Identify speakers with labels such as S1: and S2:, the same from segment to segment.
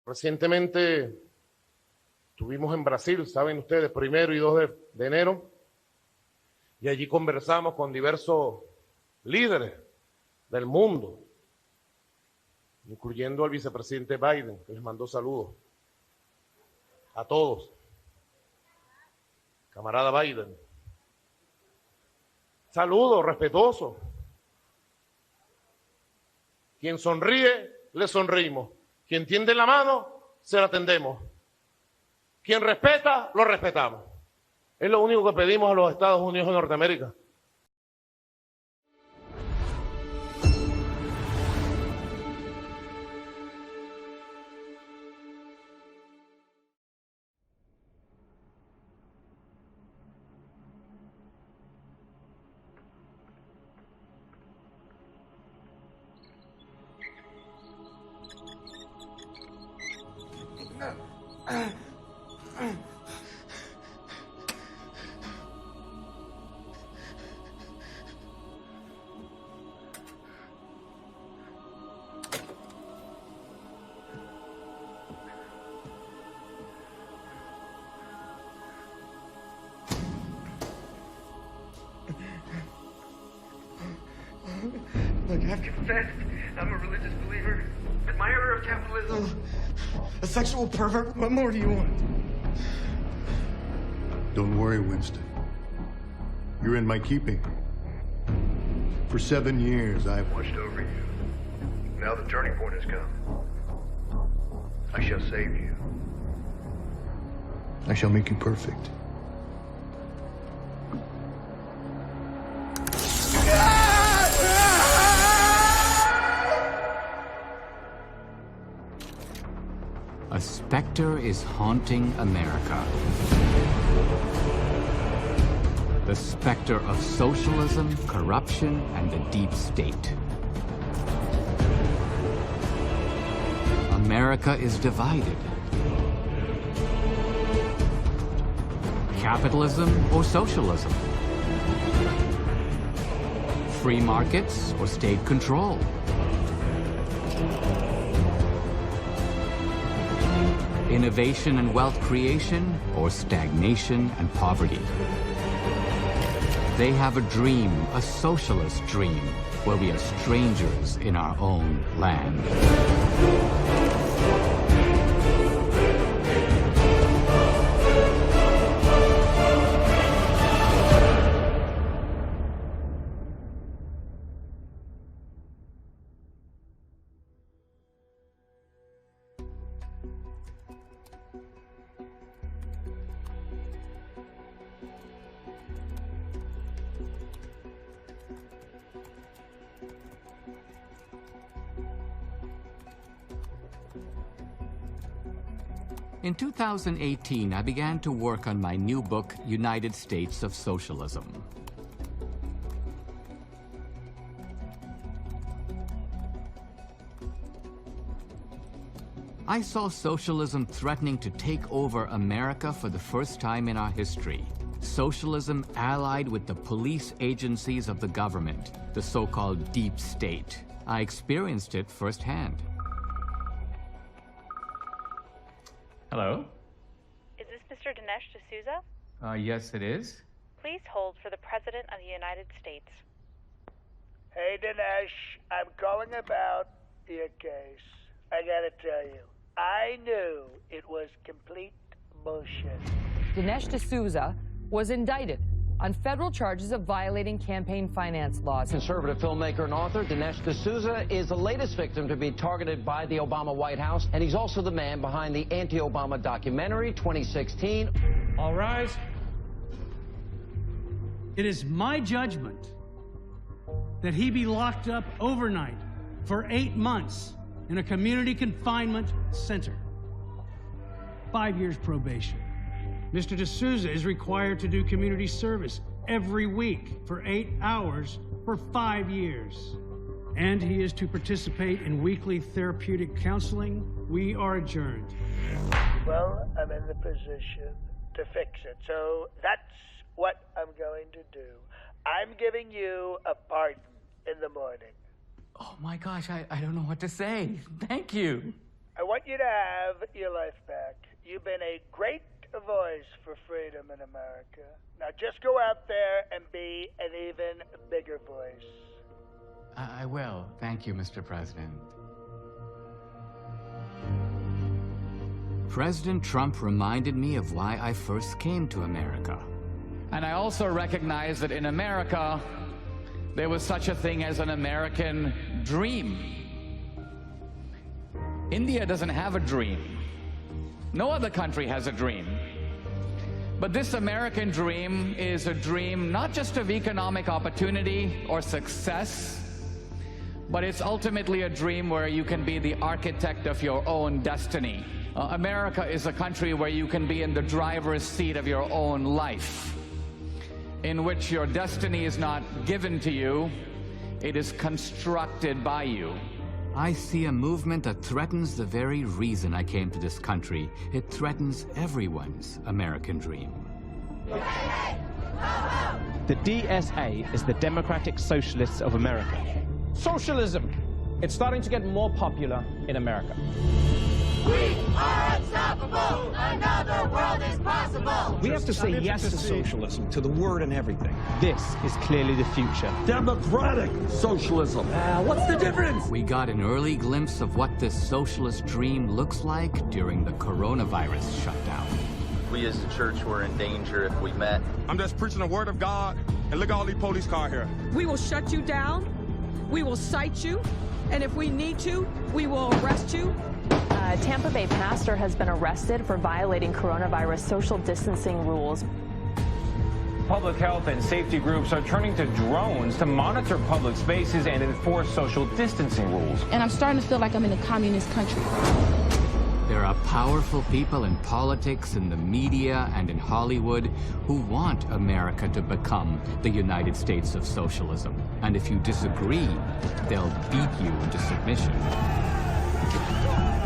S1: Recientemente estuvimos en Brasil, saben ustedes, 1 y 2 de enero, y allí conversamos con diversos líderes del mundo, incluyendo al vicepresidente Biden, que les mandó saludos a todos. Camarada Biden. Saludos respetuosos. Quien sonríe, le sonreímos. Quien tiende la mano, se la tendemos. Quien respeta, lo respetamos. Es lo único que pedimos a los Estados Unidos de Norteamérica.
S2: Look, I've confessed. I'm a religious believer. Admirer of capitalism. A sexual pervert. What more do you want?
S3: Don't worry, Winston. You're in my keeping. For 7 years, I've watched over you. Now the turning point has come. I shall save you. I shall make you perfect.
S4: A specter is haunting America. The specter of socialism, corruption, and the deep state. America is divided. Capitalism or socialism? Free markets or state control? Innovation and wealth creation, or stagnation and poverty? They have a dream, a socialist dream, where we are strangers in our own land. In 2018, I began to work on my new book, United States of Socialism. I saw socialism threatening to take over America for the first time in our history. Socialism allied with the police agencies of the government, the so-called deep state. I experienced it firsthand. Hello?
S5: Is this Mr. Dinesh D'Souza?
S4: Yes, it is.
S5: Please hold for the President of the United States.
S6: Hey, Dinesh, I'm calling about your case. I gotta tell you, I knew it was complete bullshit.
S7: Dinesh D'Souza was indicted on federal charges of violating campaign finance laws.
S8: Conservative filmmaker and author Dinesh D'Souza is the latest victim to be targeted by the Obama White House, and he's also the man behind the anti-Obama documentary 2016.
S9: All rise. It is my judgment that he be locked up overnight for 8 months in a community confinement center. 5 years probation. Mr. D'Souza is required to do community service every week for 8 hours for 5 years. And he is to participate in weekly therapeutic counseling. We are adjourned.
S6: Well, I'm in the position to fix it, so that's what I'm going to do. I'm giving you a pardon in the morning.
S4: Oh my gosh, I don't know what to say. Thank you.
S6: I want you to have your life back. You've been a great voice for freedom in America. Now just go out there and be an even bigger voice.
S4: I will. Thank you, Mr. President. President Trump reminded me of why I first came to America. And I also recognize that in America, there was such a thing as an American dream. India doesn't have a dream. No other country has a dream. But this American dream is a dream not just of economic opportunity or success, but it's ultimately a dream where you can be the architect of your own destiny. America is a country where you can be in the driver's seat of your own life, in which your destiny is not given to you, it is constructed by you. I see a movement that threatens the very reason I came to this country. It threatens everyone's American dream.
S10: The DSA is the Democratic Socialists of America. Socialism. It's starting to get more popular in America.
S11: We are unstoppable! Another world is possible!
S10: We have to say yes to socialism, to the word and everything. This is clearly the future.
S11: Democratic socialism. What's the difference?
S4: We got an early glimpse of what this socialist dream looks like during the coronavirus shutdown.
S12: We as a church were in danger if we met.
S13: I'm just preaching the word of God, and look at all these police cars here.
S14: We will shut you down, we will cite you, and if we need to, we will arrest you.
S15: A Tampa Bay pastor has been arrested for violating coronavirus social distancing rules.
S10: Public health and safety groups are turning to drones to monitor public spaces and enforce social distancing rules.
S16: And I'm starting to feel like I'm in a communist country.
S4: There are powerful people in politics, in the media, and in Hollywood who want America to become the United States of socialism. And if you disagree, they'll beat you into submission.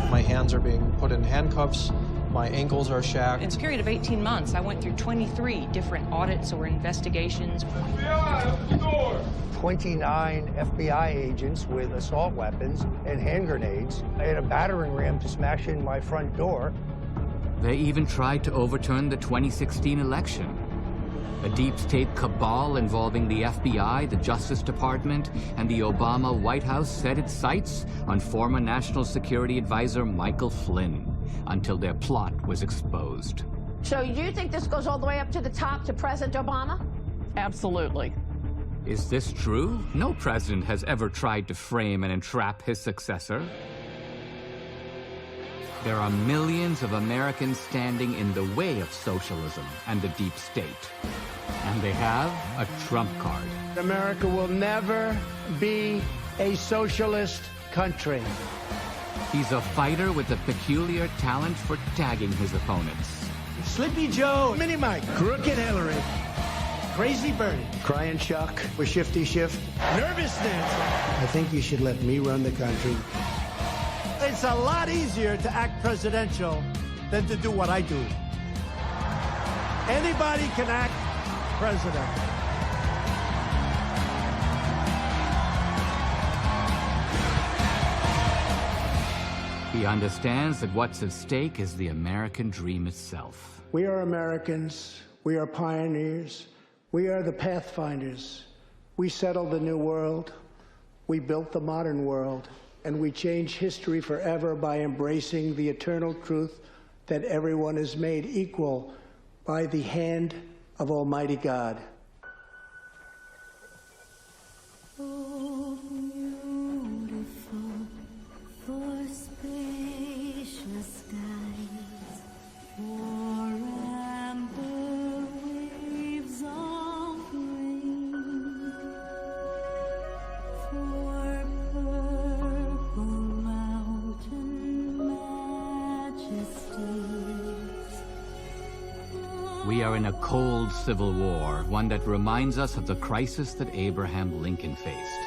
S17: My hands are being put in handcuffs. My ankles are shacked.
S18: In a period of 18 months, I went through 23 different audits or investigations.
S19: FBI, open the door! 29 FBI agents with assault weapons and hand grenades and a battering ram to smash in my front door.
S4: They even tried to overturn the 2016 election. A deep state cabal involving the FBI, the Justice Department, and the Obama White House set its sights on former National Security Advisor Michael Flynn until their plot was exposed.
S11: So you think this goes all the way up to the top to President Obama?
S18: Absolutely.
S4: Is this true? No president has ever tried to frame and entrap his successor. There are millions of Americans standing in the way of socialism and the deep state. And they have a trump card.
S20: America will never be a socialist country.
S4: He's a fighter with a peculiar talent for tagging his opponents.
S20: Sleepy Joe, Mini Mike, Crooked Hillary, Crazy Bernie, Crying Chuck, with Shifty Shift, Nervous Nancy. I think you should let me run the country. It's a lot easier to act presidential than to do what I do. Anybody can act president.
S4: He understands that what's at stake is the American dream itself.
S20: We are Americans. We are pioneers. We are the pathfinders. We settled the new world. We built the modern world. And we change history forever by embracing the eternal truth that everyone is made equal by the hand of Almighty God.
S11: Oh, beautiful, for spacious skies, for amber waves of rain, for purple mountain majesties.
S4: We are in a cold civil war, one that reminds us of the crisis that Abraham Lincoln faced.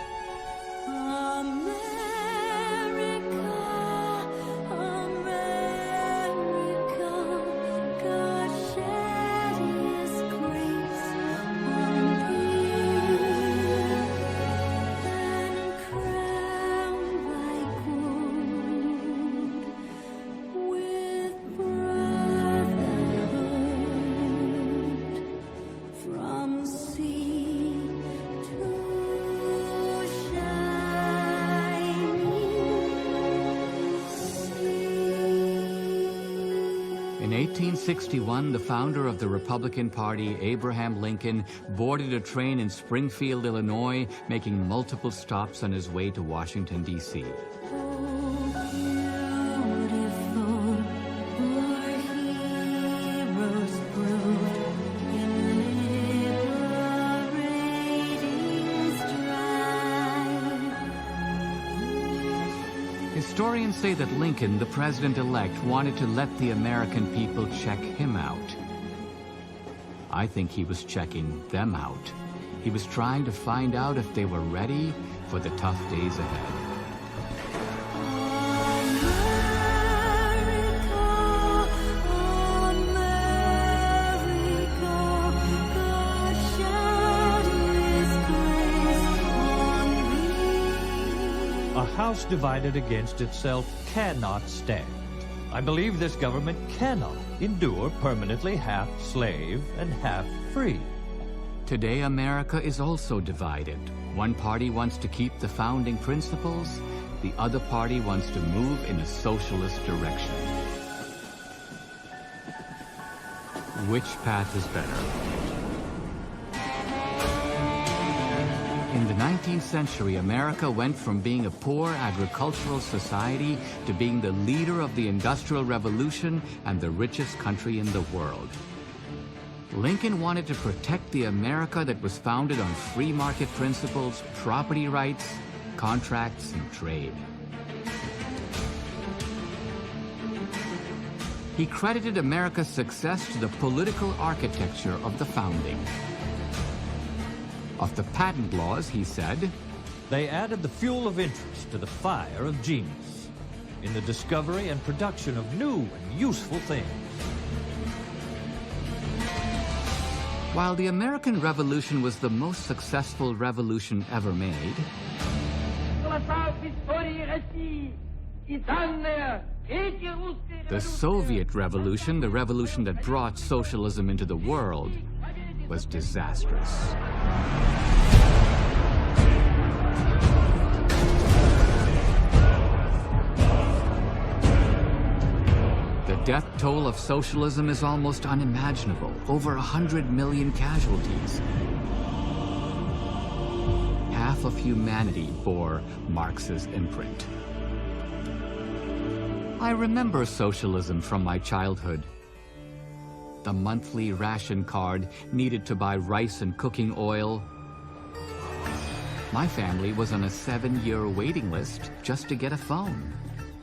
S4: In 1861, the founder of the Republican Party, Abraham Lincoln, boarded a train in Springfield, Illinois, making multiple stops on his way to Washington, D.C. Historians say that Lincoln, the president-elect, wanted to let the American people check him out. I think he was checking them out. He was trying to find out if they were ready for the tough days ahead.
S21: A house divided against itself cannot stand. I believe this government cannot endure permanently half slave and half free.
S4: Today, America is also divided. One party wants to keep the founding principles. The other party wants to move in a socialist direction. Which path is better? In the 19th century, America went from being a poor agricultural society to being the leader of the Industrial Revolution and the richest country in the world. Lincoln wanted to protect the America that was founded on free market principles, property rights, contracts, and trade. He credited America's success to the political architecture of the founding. Of the patent laws, he said,
S21: they added the fuel of interest to the fire of genius in the discovery and production of new and useful things.
S4: While the American Revolution was the most successful revolution ever made, the Soviet Revolution, the revolution that brought socialism into the world, was disastrous. The death toll of socialism is almost unimaginable. Over 100 million casualties. Half of humanity bore Marx's imprint. I remember socialism from my childhood. The monthly ration card needed to buy rice and cooking oil. My family was on a 7-year waiting list just to get a phone.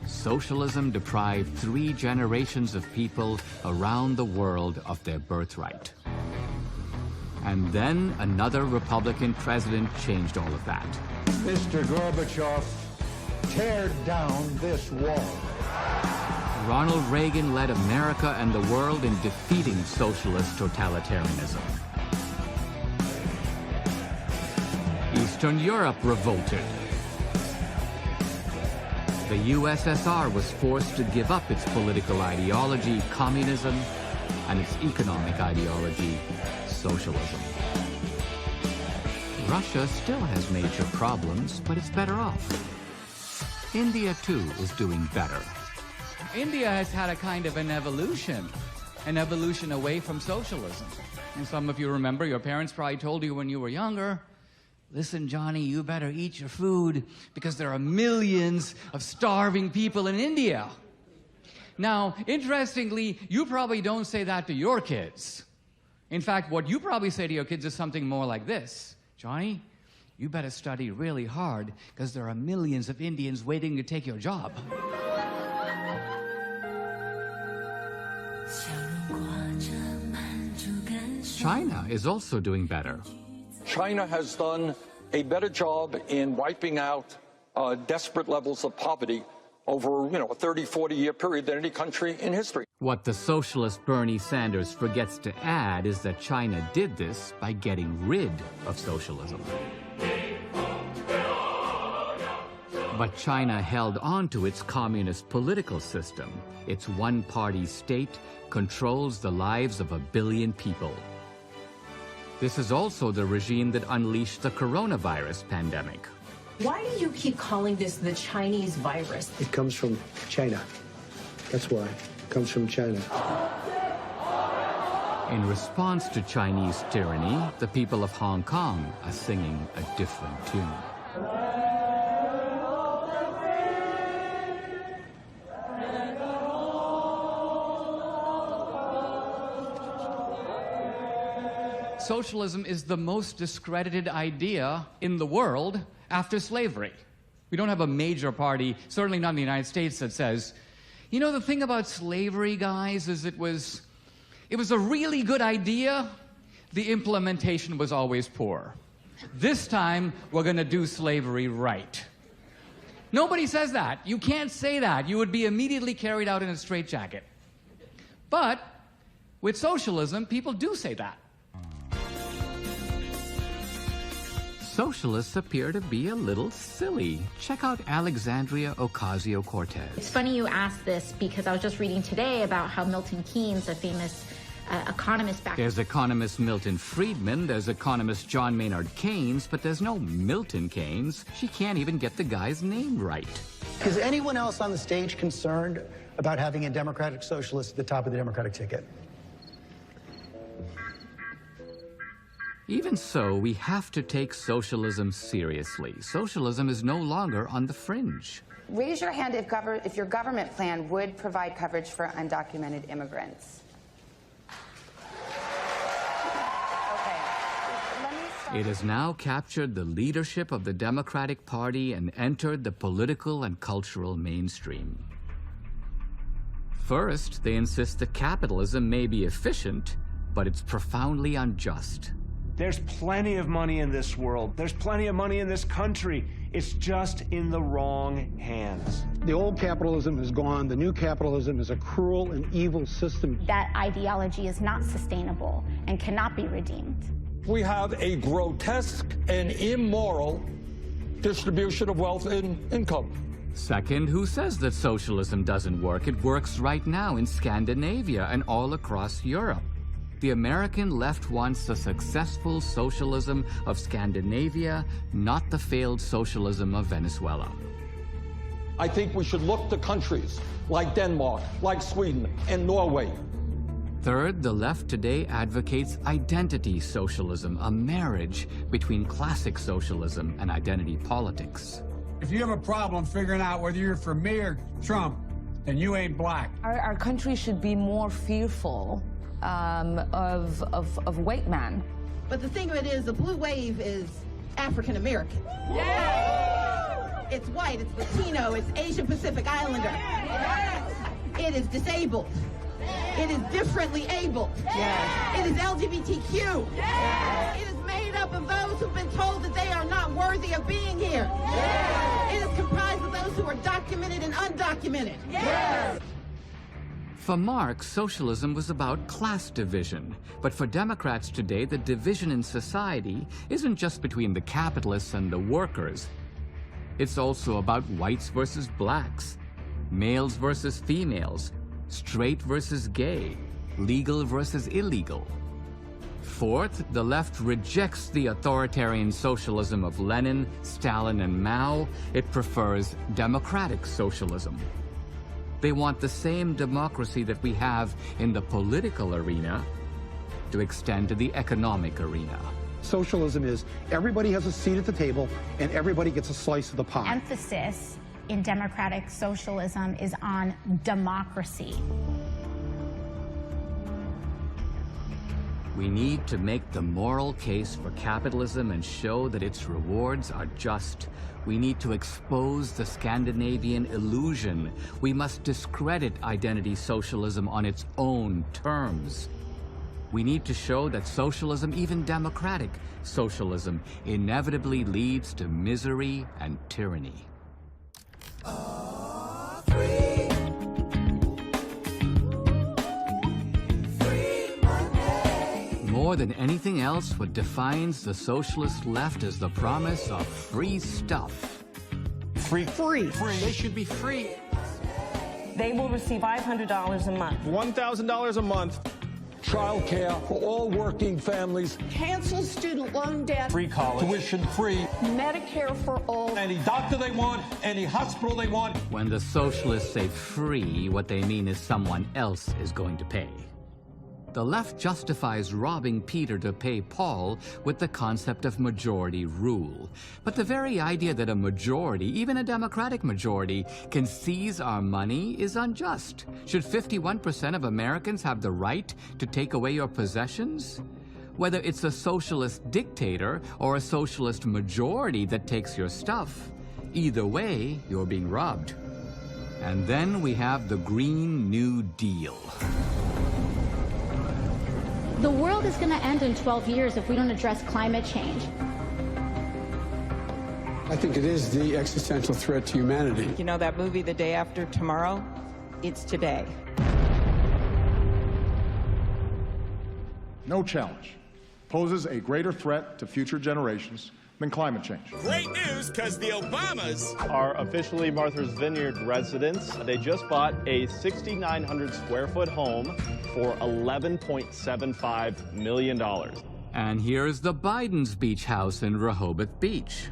S4: Socialism deprived 3 generations of people around the world of their birthright. And then another Republican president changed all of that.
S3: Mr. Gorbachev, tear down this wall.
S4: Ronald Reagan led America and the world in defeating socialist totalitarianism. Eastern Europe revolted. The USSR was forced to give up its political ideology, communism, and its economic ideology, socialism. Russia still has major problems, but it's better off. India, too, is doing better.
S22: India has had a kind of an evolution away from socialism. And some of you remember, your parents probably told you when you were younger, listen, Johnny, you better eat your food because there are millions of starving people in India. Now, interestingly, you probably don't say that to your kids. In fact, what you probably say to your kids is something more like this. Johnny, you better study really hard because there are millions of Indians waiting to take your job.
S4: China is also doing better.
S23: China has done a better job in wiping out desperate levels of poverty over, a 30, 40-year period than any country in history.
S4: What the socialist Bernie Sanders forgets to add is that China did this by getting rid of socialism. But China held on to its communist political system. Its one-party state controls the lives of 1 billion people. This is also the regime that unleashed the coronavirus pandemic.
S11: Why do you keep calling this the Chinese virus?
S20: It comes from China. That's why. It comes from China.
S4: In response to Chinese tyranny, the people of Hong Kong are singing a different tune.
S22: Socialism is the most discredited idea in the world after slavery. We don't have a major party, certainly not in the United States, that says, you know, the thing about slavery, guys, is it was a really good idea. The implementation was always poor. This time, we're going to do slavery right. Nobody says that. You can't say that. You would be immediately carried out in a straitjacket. But with socialism, people do say that.
S4: Socialists appear to be a little silly. Check out Alexandria Ocasio-Cortez.
S1: It's funny you asked this because I was just reading today about how Milton Keynes, a famous economist back...
S4: There's economist Milton Friedman, there's economist John Maynard Keynes, but there's no Milton Keynes. She can't even get the guy's name right.
S2: Is anyone else on the stage concerned about having a Democratic Socialist at the top of the Democratic ticket?
S4: Even so, we have to take socialism seriously. Socialism is no longer on the fringe.
S5: Raise your hand if your government plan would provide coverage for undocumented immigrants.
S4: It has now captured the leadership of the Democratic Party and entered the political and cultural mainstream. First, they insist that capitalism may be efficient, but it's profoundly unjust.
S24: There's plenty of money in this world. There's plenty of money in this country. It's just in the wrong hands.
S25: The old capitalism is gone. The new capitalism is a cruel and evil system.
S26: That ideology is not sustainable and cannot be redeemed.
S23: We have a grotesque and immoral distribution of wealth and income.
S4: Second, who says that socialism doesn't work? It works right now in Scandinavia and all across Europe. The American left wants the successful socialism of Scandinavia, not the failed socialism of Venezuela.
S23: I think we should look to countries like Denmark, like Sweden, and Norway.
S4: Third, the left today advocates identity socialism, a marriage between classic socialism and identity politics.
S27: If you have a problem figuring out whether you're for me or Trump, then you ain't black.
S7: Our country should be more fearful of white man.
S11: But the thing of it is, the blue wave is African American. Yeah! It's white, it's Latino, it's Asian Pacific Islander. Yes! It is disabled. It is differently abled. Yes! It is LGBTQ. Yes! It is made up of those who've been told that they are not worthy of being here. Yes! It is comprised of those who are documented and undocumented. Yes!
S4: For Marx, socialism was about class division. But for Democrats today, the division in society isn't just between the capitalists and the workers. It's also about whites versus blacks, males versus females, straight versus gay, legal versus illegal. Fourth, the left rejects the authoritarian socialism of Lenin, Stalin, and Mao. It prefers democratic socialism. They want the same democracy that we have in the political arena to extend to the economic arena.
S25: Socialism is everybody has a seat at the table and everybody gets a slice of the pie.
S26: Emphasis in democratic socialism is on democracy.
S4: We need to make the moral case for capitalism and show that its rewards are just. We need to expose the Scandinavian illusion. We must discredit identity socialism on its own terms. We need to show that socialism, even democratic socialism, inevitably leads to misery and tyranny. More than anything else, what defines the socialist left is the promise of free stuff.
S24: Free.
S22: They should be free.
S28: They will receive $500 a month.
S24: $1,000 a month.
S23: Child care for all working families.
S11: Cancel student loan debt.
S24: Free college.
S23: Tuition free.
S11: Medicare for all.
S23: Any doctor they want, any hospital they want.
S4: When the socialists say free, what they mean is someone else is going to pay. The left justifies robbing Peter to pay Paul with the concept of majority rule. But the very idea that a majority, even a Democratic majority, can seize our money is unjust. Should 51% of Americans have the right to take away your possessions? Whether it's a socialist dictator or a socialist majority that takes your stuff, either way, you're being robbed. And then we have the Green New Deal.
S26: The world is going to end in 12 years if we don't address climate change.
S27: I think it is the existential threat to humanity.
S28: You know that movie, The Day After Tomorrow? It's today.
S6: No challenge poses a greater threat to future generations than climate change.
S8: Great news, because the Obamas
S9: are officially Martha's Vineyard residents. They just bought a 6,900 square foot home for $11.75 million.
S4: And here's the Biden's beach house in Rehoboth Beach.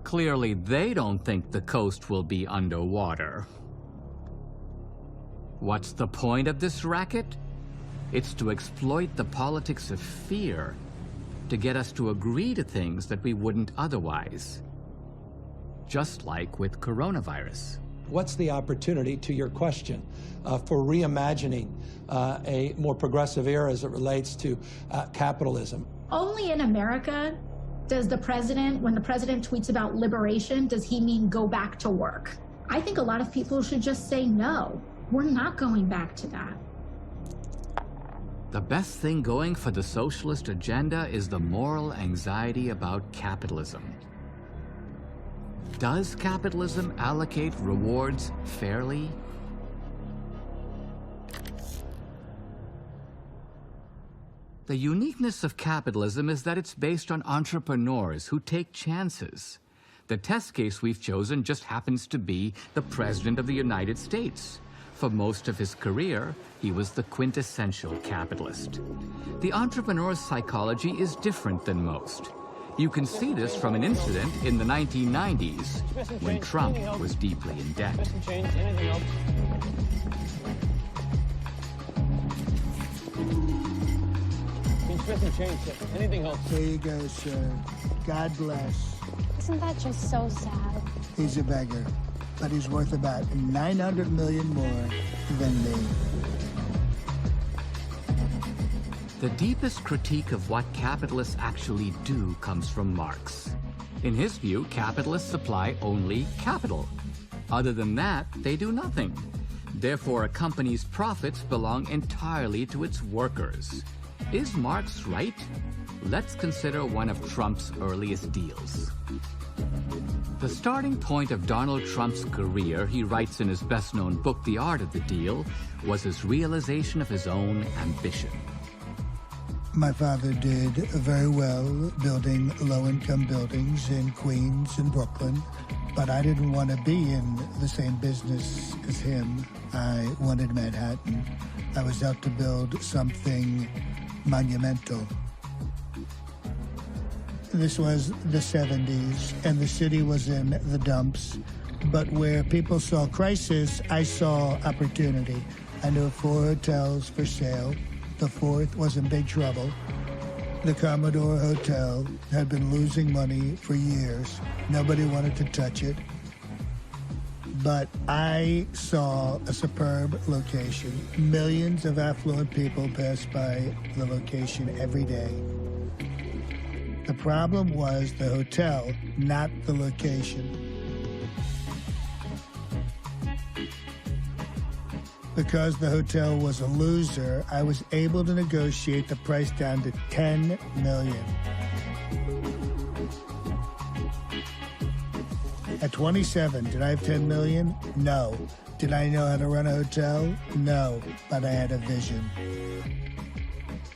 S4: Clearly, they don't think the coast will be underwater. What's the point of this racket? It's to exploit the politics of fear, to get us to agree to things that we wouldn't otherwise. Just like with coronavirus.
S17: What's the opportunity, to your question, for reimagining a more progressive era as it relates to capitalism?
S26: Only in America does the president, when the president tweets about liberation, does he mean go back to work? I think a lot of people should just say no. We're not going back to that.
S4: The best thing going for the socialist agenda is the moral anxiety about capitalism. Does capitalism allocate rewards fairly? The uniqueness of capitalism is that it's based on entrepreneurs who take chances. The test case we've chosen just happens to be the President of the United States. For most of his career, he was the quintessential capitalist. The entrepreneur's psychology is different than most. You can see this from an incident in the 1990s when Trump was deeply in debt.
S20: Anything else? There you go, sir. God bless.
S26: Isn't that just so sad?
S20: He's a beggar, but he's worth about 900 million more than me.
S4: The deepest critique of what capitalists actually do comes from Marx. In his view, capitalists supply only capital. Other than that, they do nothing. Therefore, a company's profits belong entirely to its workers. Is Marx right? Let's consider one of Trump's earliest deals. The starting point of Donald Trump's career, he writes in his best-known book, The Art of the Deal, was his realization of his own ambition.
S20: My father did very well building low-income buildings in Queens and Brooklyn, but I didn't want to be in the same business as him. I wanted Manhattan. I was out to build something monumental. This was the 70s, and the city was in the dumps. But where people saw crisis, I saw opportunity. I knew 4 hotels for sale. The 4th was in big trouble. The Commodore Hotel had been losing money for years. Nobody wanted to touch it. But I saw a superb location. Millions of affluent people pass by the location every day. The problem was the hotel, not the location. Because the hotel was a loser, I was able to negotiate the price down to $10 million. At 27, did I have $10 million? No. Did I know how to run a hotel? No, but I had a vision.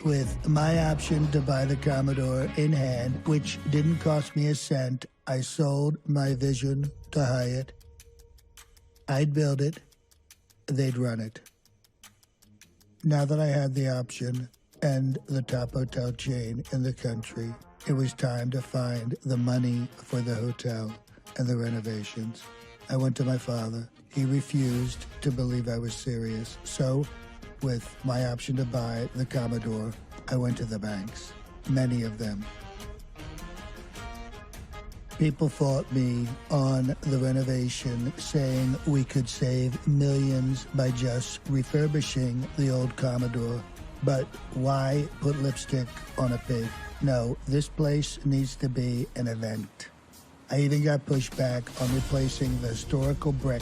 S20: With my option to buy the Commodore in hand, which didn't cost me a cent, I sold my vision to Hyatt. I'd build it. They'd run it. Now that I had the option and the top hotel chain in the country, it was time to find the money for the hotel and the renovations. I went to my father. He refused to believe I was serious. So
S10: with my option to buy the Commodore, I went to the banks, many of them. People fought me on the renovation, saying we could save millions by just refurbishing the old Commodore. But why put lipstick on a pig? No, this place needs to be an event. I even got pushback on replacing the historical brick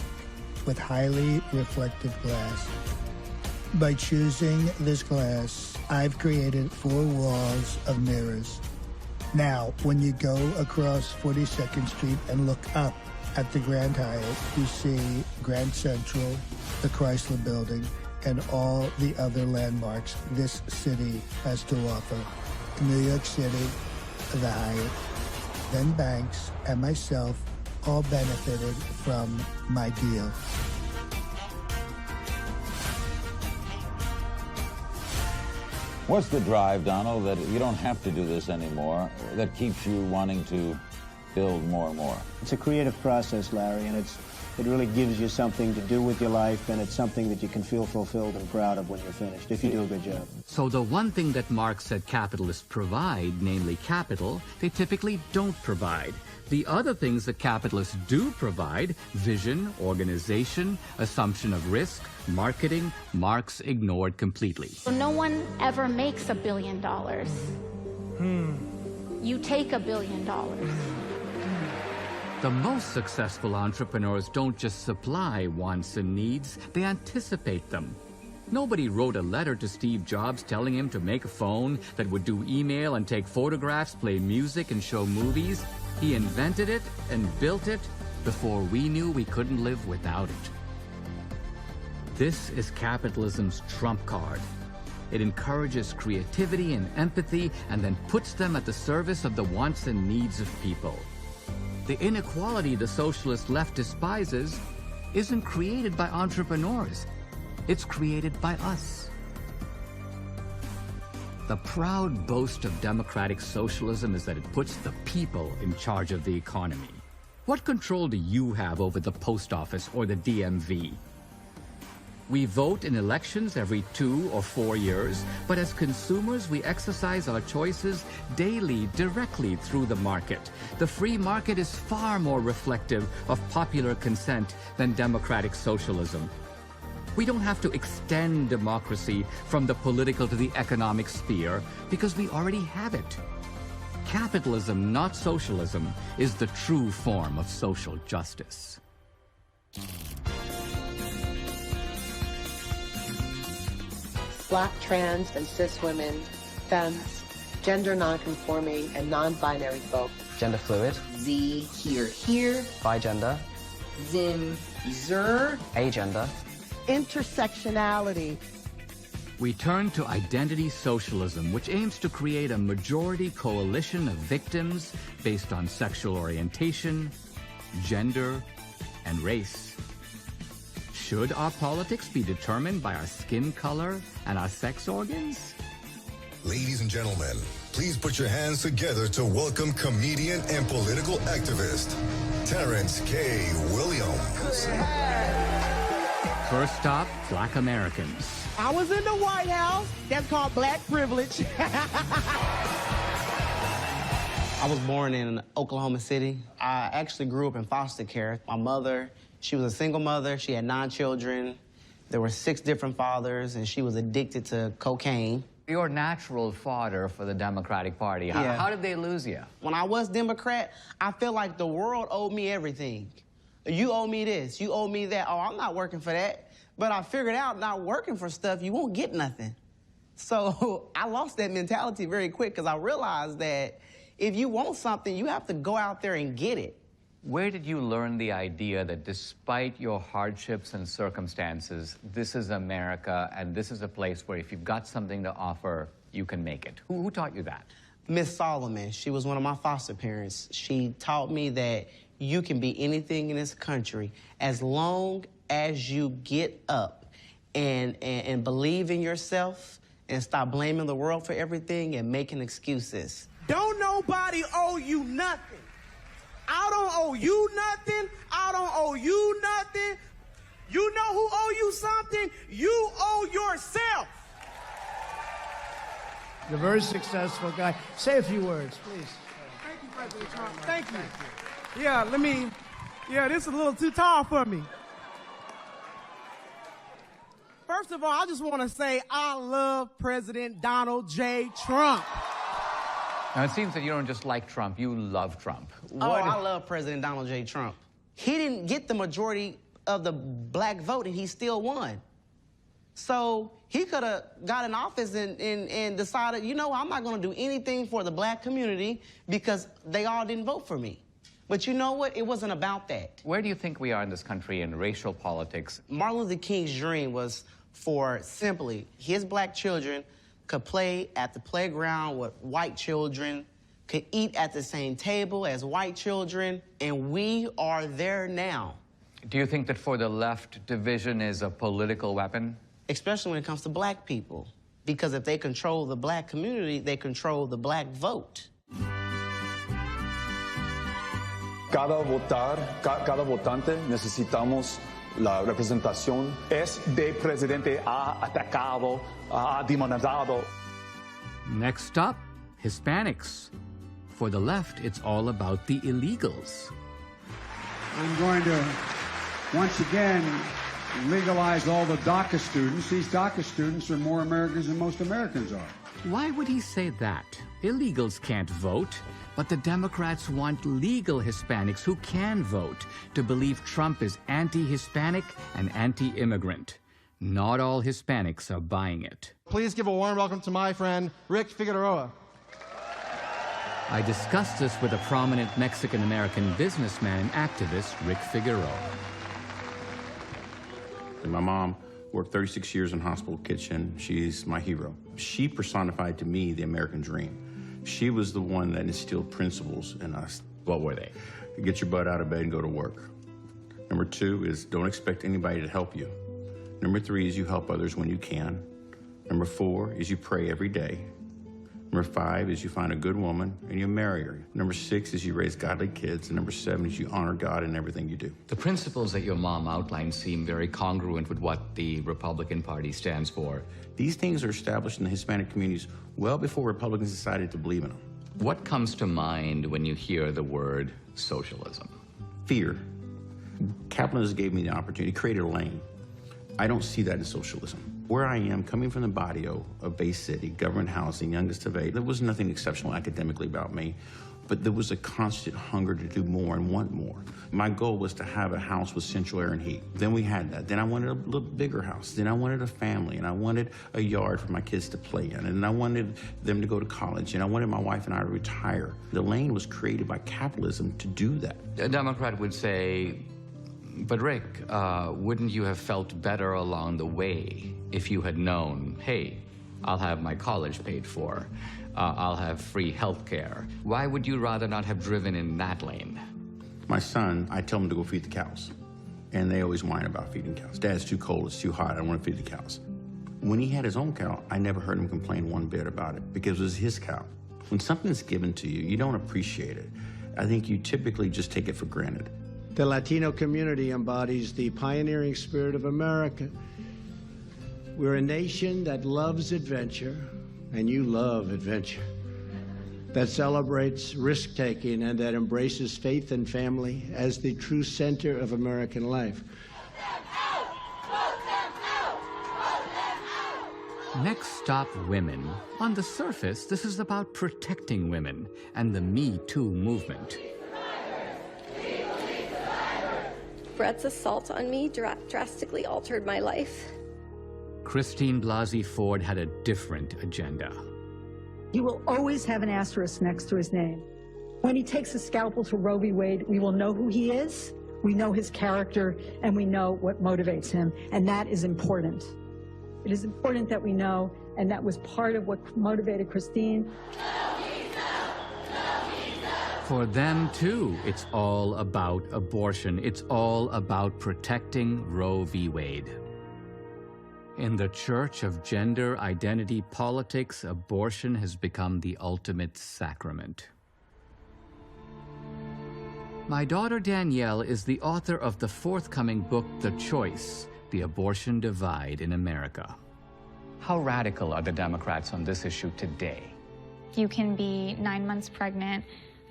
S10: with highly reflective glass. By choosing this glass, I've created 4 walls of mirrors. Now, when you go across 42nd Street and look up at the Grand Hyatt, you see Grand Central, the Chrysler Building, and all the other landmarks this city has to offer. New York City, the Hyatt, then banks, and myself all benefited from my deal.
S12: What's the drive, Donald, that you don't have to do this anymore, that keeps you wanting to build more and more?
S20: It's a creative process, Larry, and it really gives you something to do with your life, and it's something that you can feel fulfilled and proud of when you're finished, if you do a good job.
S4: So the one thing that Marx said capitalists provide, namely capital, they typically don't provide. The other things that capitalists do provide, vision, organization, assumption of risk, marketing, Marx ignored completely.
S26: So no one ever makes $1 billion. You take $1 billion.
S4: The most successful entrepreneurs don't just supply wants and needs, they anticipate them. Nobody wrote a letter to Steve Jobs telling him to make a phone that would do email and take photographs, play music, and show movies. He invented it and built it before we knew we couldn't live without it. This is capitalism's trump card. It encourages creativity and empathy and then puts them at the service of the wants and needs of people. The inequality the socialist left despises isn't created by entrepreneurs. It's created by us. The proud boast of democratic socialism is that it puts the people in charge of the economy. What control do you have over the post office or the DMV? We vote in elections every 2 or 4 years, but as consumers, we exercise our choices daily, directly through the market. The free market is far more reflective of popular consent than democratic socialism. We don't have to extend democracy from the political to the economic sphere because we already have it. Capitalism, not socialism, is the true form of social justice.
S13: Black, trans, and cis women, femmes, gender nonconforming and non-binary folk.
S14: Gender fluid.
S13: Z, here.
S14: Bigender.
S13: Zim, zer.
S14: Agender.
S13: Intersectionality.
S4: We turn to identity socialism, which aims to create a majority coalition of victims based on sexual orientation, gender, and race. Should our politics be determined by our skin color and our sex organs?
S15: Ladies and gentlemen, please put your hands together to welcome comedian and political activist, Terrence K. Williams.
S4: First stop, Black Americans.
S11: I was in the White House. That's called black privilege.
S14: I was born in Oklahoma City. I actually grew up in foster care. My mother, she was a single mother. She had 9 children. There were 6 different fathers, and she was addicted to cocaine.
S22: You're natural fodder for the Democratic Party. How did they lose you?
S14: When I was Democrat, I felt like the world owed me everything. You owe me this, you owe me that. Oh, I'm not working for that. But I figured out not working for stuff, you won't get nothing. So I lost that mentality very quick because I realized that if you want something, you have to go out there and get it.
S22: Where did you learn the idea that despite your hardships and circumstances, this is America and this is a place where if you've got something to offer, you can make it? Who taught you that?
S14: Miss Solomon, she was one of my foster parents. She taught me that you can be anything in this country as long as you get up and believe in yourself and stop blaming the world for everything and making excuses.
S11: Don't nobody owe you nothing. I don't owe you nothing. I don't owe you nothing.
S14: You know who owe you something? You owe yourself.
S20: You're a very successful guy. Say a few words, please.
S14: Thank you, President Trump. Thank you. Yeah, this is a little too tall for me. First of all, I just want to say I love President Donald J. Trump.
S22: Now, it seems that you don't just like Trump, you love Trump.
S14: I love President Donald J. Trump. He didn't get the majority of the black vote, and he still won. So he could have got in office and decided, you know, I'm not going to do anything for the black community because they all didn't vote for me. But you know what? It wasn't about that.
S22: Where do you think we are in this country in racial politics?
S14: Martin Luther King's dream was for simply his black children could play at the playground with white children, could eat at the same table as white children, and we are there now.
S22: Do you think that for the left, division is a political weapon?
S14: Especially when it comes to black people. Because if they control the black community, they control the black vote.
S1: Cada votante necesitamos la representación. Este presidente ha atacado, ha demonizado.
S4: Next stop, Hispanics. For the left, it's all about the illegals.
S27: I'm going to, once again, legalize all the DACA students. These DACA students are more Americans than most Americans are.
S4: Why would he say that? Illegals can't vote, but the Democrats want legal Hispanics who can vote to believe Trump is anti-Hispanic and anti-immigrant. Not all Hispanics are buying it.
S2: Please give a warm welcome to my friend, Rick Figueroa.
S4: I discussed this with a prominent Mexican-American businessman and activist, Rick Figueroa.
S3: My mom worked 36 years in hospital kitchen. She's my hero. She personified to me the American dream. She was the one that instilled principles in us.
S22: What were they?
S3: Get your butt out of bed and go to work. Number 2 is don't expect anybody to help you. Number 3 is you help others when you can. Number 4 is you pray every day. Number 5 is you find a good woman and you marry her. Number 6 is you raise godly kids. And number 7 is you honor God in everything you do.
S22: The principles that your mom outlined seem very congruent with what the Republican Party stands for.
S3: These things are established in the Hispanic communities well before Republicans decided to believe in them.
S22: What comes to mind when you hear the word socialism?
S3: Fear. Capitalism gave me the opportunity, created a lane. I don't see that in socialism. Where I am, coming from the barrio of Bay City, government housing, youngest of 8, there was nothing exceptional academically about me, but there was a constant hunger to do more and want more. My goal was to have a house with central air and heat. Then we had that. Then I wanted a little bigger house. Then I wanted a family, and I wanted a yard for my kids to play in, and I wanted them to go to college, and I wanted my wife and I to retire. The lane was created by capitalism to do that.
S22: A Democrat would say, but Rick, wouldn't you have felt better along the way if you had known, hey, I'll have my college paid for, I'll have free health care? Why would you rather not have driven in that lane?
S3: My son, I tell him to go feed the cows. And they always whine about feeding cows. Dad, it's too cold, it's too hot, I don't want to feed the cows. When he had his own cow, I never heard him complain one bit about it because it was his cow. When something's given to you, you don't appreciate it. I think you typically just take it for granted.
S20: The Latino community embodies the pioneering spirit of America. We're a nation that loves adventure, and you love adventure, that celebrates risk-taking and that embraces faith and family as the true center of American life.
S4: Next stop, women. On the surface, this is about protecting women and the Me Too movement.
S5: Brett's assault on me drastically altered my life.
S4: Christine Blasey Ford had a different agenda.
S16: He will always have an asterisk next to his name. When he takes a scalpel to Roe v. Wade, we will know who he is, we know his character, and we know what motivates him, and that is important. It is important that we know, and that was part of what motivated Christine.
S4: For them, too, it's all about abortion. It's all about protecting Roe v. Wade. In the Church of Gender Identity Politics, abortion has become the ultimate sacrament. My daughter Danielle is the author of the forthcoming book, The Choice, The Abortion Divide in America.
S22: How radical are the Democrats on this issue today?
S7: You can be 9 months pregnant,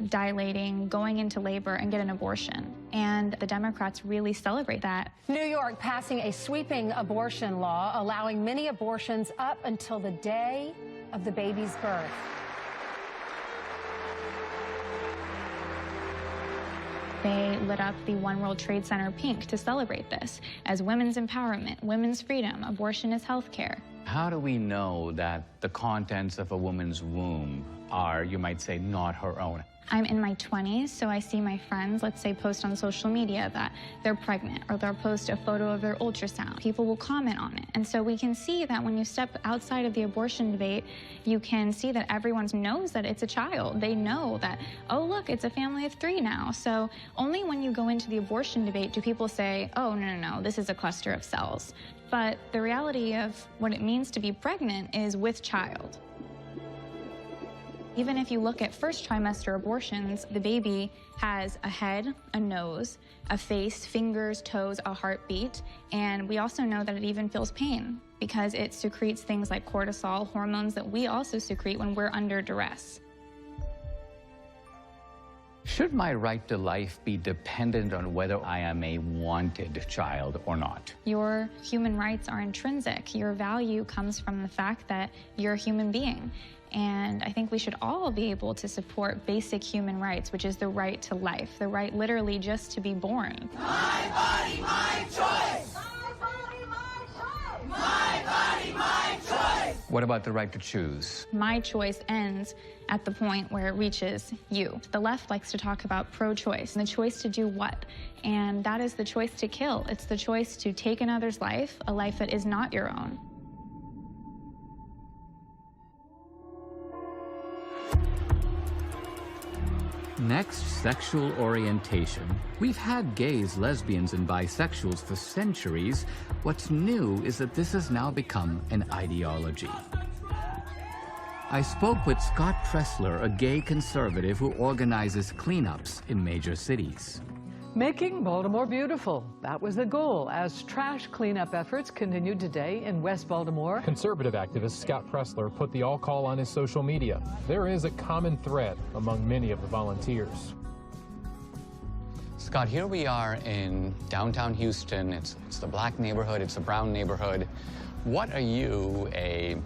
S7: dilating, going into labor, and get an abortion. And the Democrats really celebrate that.
S18: New York passing a sweeping abortion law, allowing many abortions up until the day of the baby's birth.
S7: They lit up the One World Trade Center pink to celebrate this as women's empowerment, women's freedom, abortion is health care.
S22: How do we know that the contents of a woman's womb are, you might say, not her own?
S7: I'm in my 20s, so I see my friends, let's say, post on social media that they're pregnant, or they'll post a photo of their ultrasound. People will comment on it. And so we can see that when you step outside of the abortion debate, you can see that everyone knows that it's a child. They know that, oh, look, it's a family of 3 now. So only when you go into the abortion debate do people say, oh, no, this is a cluster of cells. But the reality of what it means to be pregnant is with child. Even if you look at first trimester abortions, the baby has a head, a nose, a face, fingers, toes, a heartbeat, and we also know that it even feels pain because it secretes things like cortisol, hormones that we also secrete when we're under duress.
S22: Should my right to life be dependent on whether I am a wanted child or not?
S7: Your human rights are intrinsic. Your value comes from the fact that you're a human being. And I think we should all be able to support basic human rights, which is the right to life, the right literally just to be born.
S19: My body, my choice! My body, my choice! My body, my choice!
S22: What about the right to choose?
S7: My choice ends at the point where it reaches you. The left likes to talk about pro-choice and the choice to do what? And that is the choice to kill. It's the choice to take another's life, a life that is not your own.
S4: Next, sexual orientation. We've had gays, lesbians, and bisexuals for centuries. What's new is that this has now become an ideology. I spoke with Scott Pressler, a gay conservative who organizes cleanups in major cities.
S21: Making Baltimore beautiful. That was the goal as trash cleanup efforts continued today in West Baltimore.
S23: Conservative activist Scott Pressler put the all call on his social media. There is a common thread among many of the volunteers.
S22: Scott, here we are in downtown Houston. It's the black neighborhood, it's the brown neighborhood. What are you, a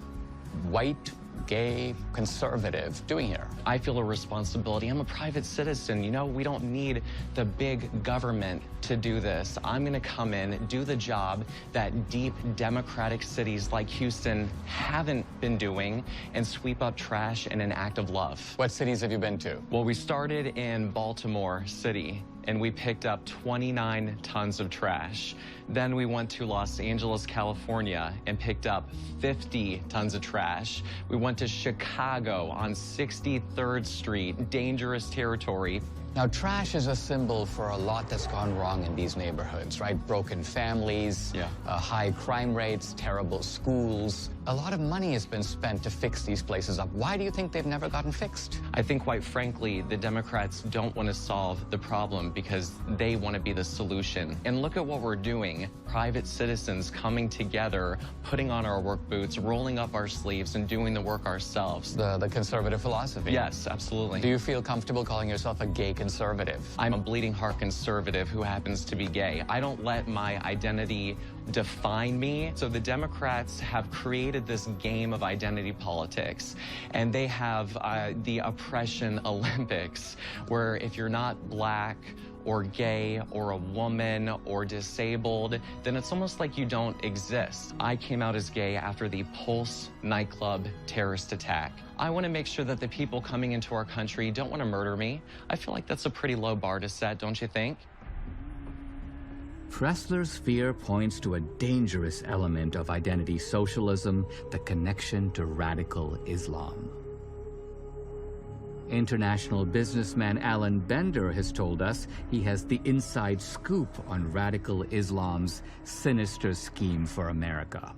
S22: white, gay conservative, doing here?
S24: I feel a responsibility. I'm a private citizen. You know, we don't need the big government to do this. I'm going to come in, do the job that deep democratic cities like Houston haven't been doing, and sweep up trash in an act of love.
S22: What cities have you been to?
S24: Well, we started in Baltimore City, and we picked up 29 tons of trash. Then we went to Los Angeles, California, and picked up 50 tons of trash. We went to Chicago on 63rd Street, dangerous territory.
S22: Now, trash is a symbol for a lot that's gone wrong in these neighborhoods, right? Broken families, high crime rates, terrible schools. A lot of money has been spent to fix these places up. Why do you think they've never gotten fixed?
S24: I think, quite frankly, the Democrats don't want to solve the problem because they want to be the solution. And look at what we're doing. Private citizens coming together, putting on our work boots, rolling up our sleeves, and doing the work ourselves.
S22: The conservative philosophy.
S24: Yes, absolutely.
S22: Do you feel comfortable calling yourself a gay conservative?
S24: I'm a bleeding heart conservative who happens to be gay. I don't let my identity define me. So the Democrats have created this game of identity politics, and they have the oppression Olympics, where if you're not black or gay or a woman or disabled, then it's almost like you don't exist. I came out as gay after the Pulse nightclub terrorist attack. I want to make sure that the people coming into our country don't want to murder me. I feel like that's a pretty low bar to set, don't you think?
S4: Pressler's fear points to a dangerous element of identity socialism, the connection to radical Islam. International businessman Alan Bender has told us he has the inside scoop on radical Islam's sinister scheme for America.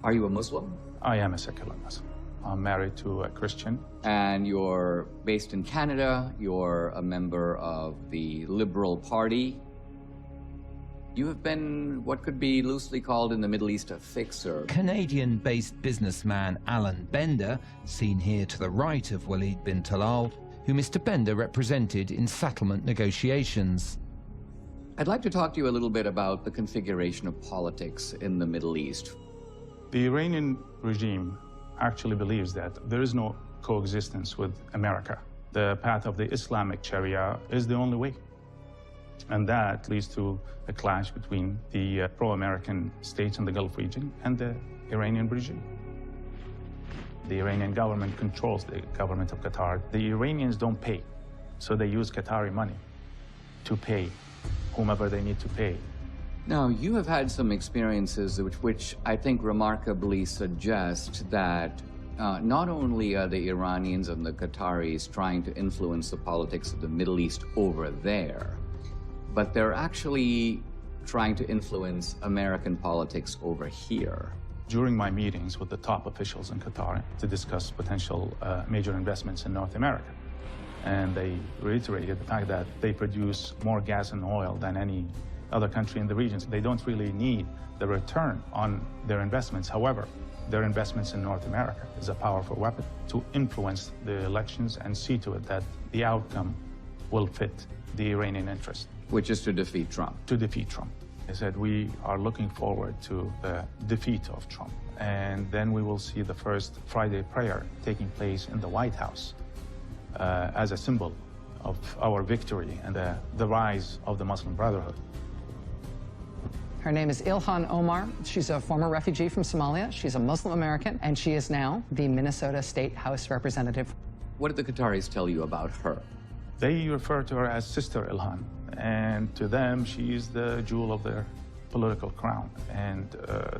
S25: Are you a Muslim?
S28: I am a secular Muslim.
S1: I'm married to a Christian.
S4: And you're based in Canada. You're a member of the Liberal Party. You have been what could be loosely called in the Middle East a fixer.
S6: Canadian-based businessman Alan Bender, seen here to the right of Walid bin Talal, who Mr. Bender represented in settlement negotiations.
S4: I'd like to talk to you a little bit about the configuration of politics in the Middle East.
S1: The Iranian regime actually believes that there is no coexistence with America. The path of the Islamic Sharia is the only way. And that leads to a clash between the pro-American states in the Gulf region and the Iranian regime. The Iranian government controls the government of Qatar. The Iranians don't pay, so they use Qatari money to pay whomever they need to pay.
S4: Now, you have had some experiences which I think remarkably suggest that not only are the Iranians and the Qataris trying to influence the politics of the Middle East over there, but they're actually trying to influence American politics over here.
S1: During my meetings with the top officials in Qatar to discuss potential major investments in North America, and they reiterated the fact that they produce more gas and oil than any other country in the region. They don't really need the return on their investments. However, their investments in North America is a powerful weapon to influence the elections and see to it that the outcome will fit the Iranian interest.
S4: Which is to defeat Trump.
S1: To defeat Trump. They said, we are looking forward to the defeat of Trump. And then we will see the first Friday prayer taking place in the White House as a symbol of our victory and the rise of the Muslim Brotherhood.
S8: Her name is Ilhan Omar. She's a former refugee from Somalia. She's a Muslim American, and she is now the Minnesota State House Representative.
S4: What did the Qataris tell you about her?
S1: They refer to her as Sister Ilhan, and to them, she is the jewel of their political crown. And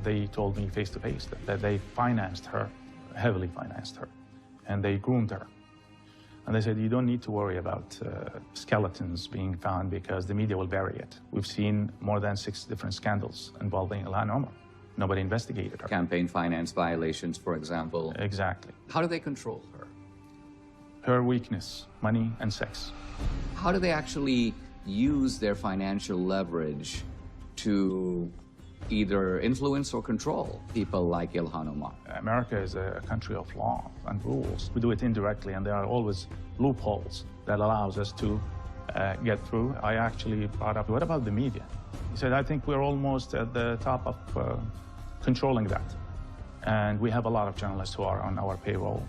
S1: they told me face to face that they financed her, heavily financed her, and they groomed her. And they said, you don't need to worry about skeletons being found because the media will bury it. We've seen more than 6 different scandals involving Ilhan Omar. Nobody investigated her.
S4: Campaign finance violations, for example.
S1: Exactly.
S4: How do they control her?
S1: Her weakness, money and sex.
S4: How do they actually use their financial leverage to either influence or control people like Ilhan Omar?
S1: America is a country of law and rules. We do it indirectly, and there are always loopholes that allows us to get through. I actually brought up, what about the media? He said, I think we're almost at the top of controlling that. And we have a lot of journalists who are on our payroll.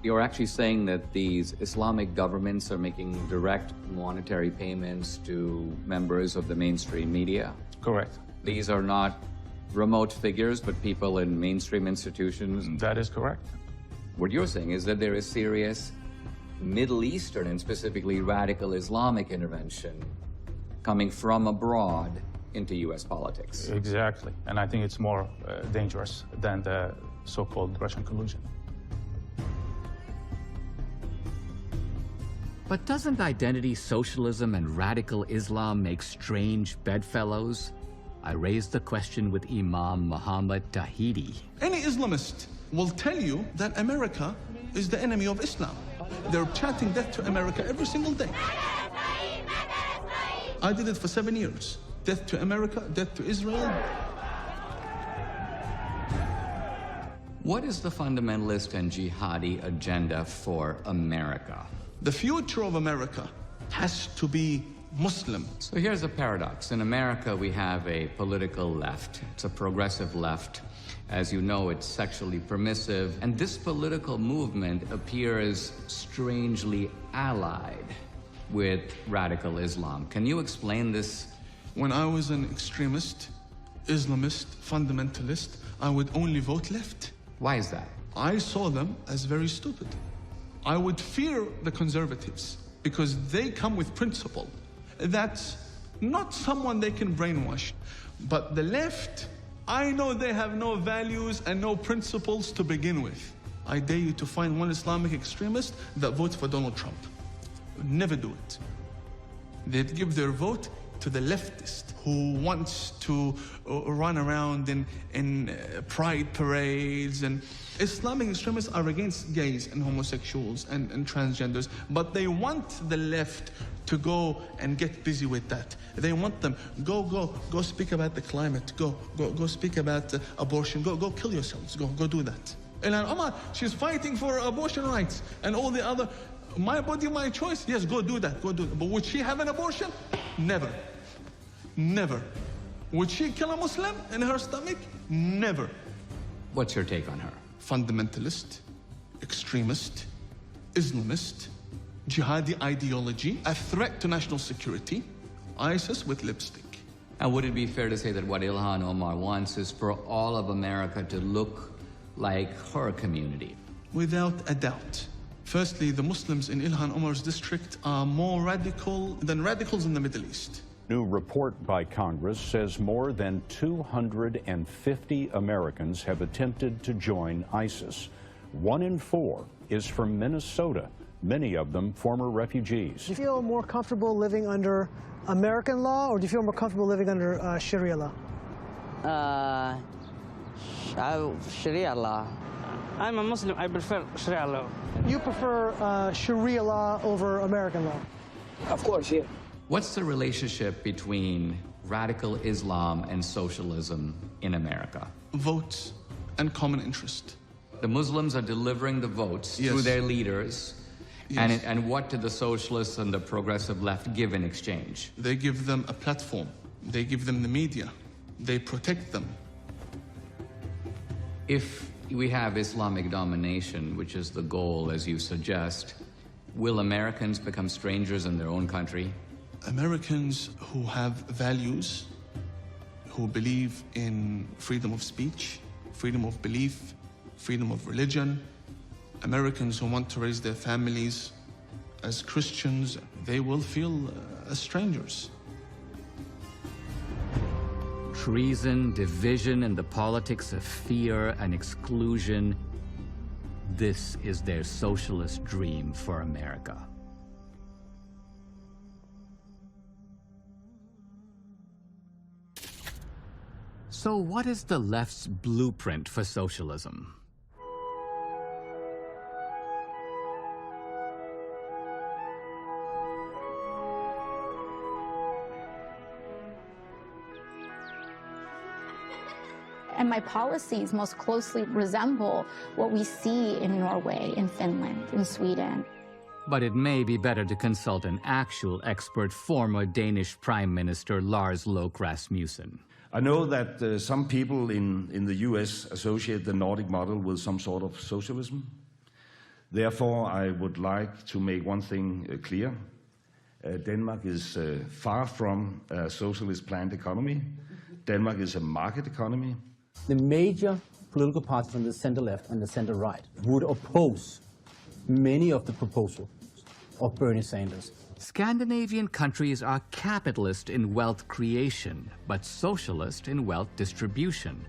S4: You're actually saying that these Islamic governments are making direct monetary payments to members of the mainstream media?
S1: Correct.
S4: These are not remote figures, but people in mainstream institutions?
S1: That is correct.
S4: What you're saying is that there is serious Middle Eastern and specifically radical Islamic intervention coming from abroad into U.S. politics.
S1: Exactly. And I think it's more dangerous than the so-called Russian collusion.
S4: But doesn't identity socialism and radical Islam make strange bedfellows? I raised the question with Imam Muhammad Tahidi.
S9: Any Islamist will tell you that America is the enemy of Islam. They're chanting death to America every single day. I did it for 7 years. Death to America, death to Israel.
S4: What is the fundamentalist and jihadi agenda for America?
S9: The future of America has to be Muslim.
S4: So here's a paradox. In America, we have a political left. It's a progressive left. As you know, it's sexually permissive. And this political movement appears strangely allied with radical Islam. Can you explain this?
S9: When I was an extremist, Islamist, fundamentalist, I would only vote left.
S4: Why is that?
S9: I saw them as very stupid. I would fear the conservatives because they come with principle. That's not someone they can brainwash. But the left, I know they have no values and no principles to begin with. I dare you to find one Islamic extremist that votes for Donald Trump. Never do it. They'd give their vote to the leftist who wants to run around in pride parades. And Islamic extremists are against gays and homosexuals and transgenders, but they want the left to go and get busy with that. They want them, go speak about the climate, go speak about abortion, go kill yourselves, go do that. Ilhan Omar, she's fighting for abortion rights, and all the other, my body, my choice, yes, go do that. But would she have an abortion? Never. Never. Would she kill a Muslim in her stomach? Never.
S4: What's your take on her?
S9: Fundamentalist, extremist, Islamist, jihadi ideology, a threat to national security, ISIS with lipstick.
S4: And would it be fair to say that what Ilhan Omar wants is for all of America to look like her community?
S9: Without a doubt. Firstly, the Muslims in Ilhan Omar's district are more radical than radicals in the Middle East.
S10: New report by Congress says more than 250 Americans have attempted to join ISIS. 1 in 4 is from Minnesota, many of them former refugees.
S12: Do you feel more comfortable living under American law, or do you feel more comfortable living under Sharia law?
S13: Sharia law. I'm a Muslim, I prefer Sharia law.
S12: You prefer Sharia law over American law?
S13: Of course, yeah.
S4: What's the relationship between radical Islam and socialism in America?
S9: Votes and common interest.
S4: The Muslims are delivering the votes through their leaders. Yes. And what do the socialists and the progressive left give in exchange?
S9: They give them a platform. They give them the media. They protect them.
S4: If we have Islamic domination, which is the goal, as you suggest, will Americans become strangers in their own country?
S9: Americans who have values, who believe in freedom of speech, freedom of belief, freedom of religion, Americans who want to raise their families as Christians, they will feel as strangers.
S4: Treason, division, and the politics of fear and exclusion. This is their socialist dream for America. So what is the left's blueprint for socialism?
S7: And my policies most closely resemble what we see in Norway, in Finland, in Sweden.
S4: But it may be better to consult an actual expert, former Danish Prime Minister Lars Løkke Rasmussen.
S15: I know that some people in the US associate the Nordic model with some sort of socialism. Therefore, I would like to make one thing clear. Denmark is far from a socialist planned economy. Denmark is a market economy.
S17: The major political parties from the center-left and the center-right would oppose many of the proposals of Bernie Sanders.
S4: Scandinavian countries are capitalist in wealth creation, but socialist in wealth distribution.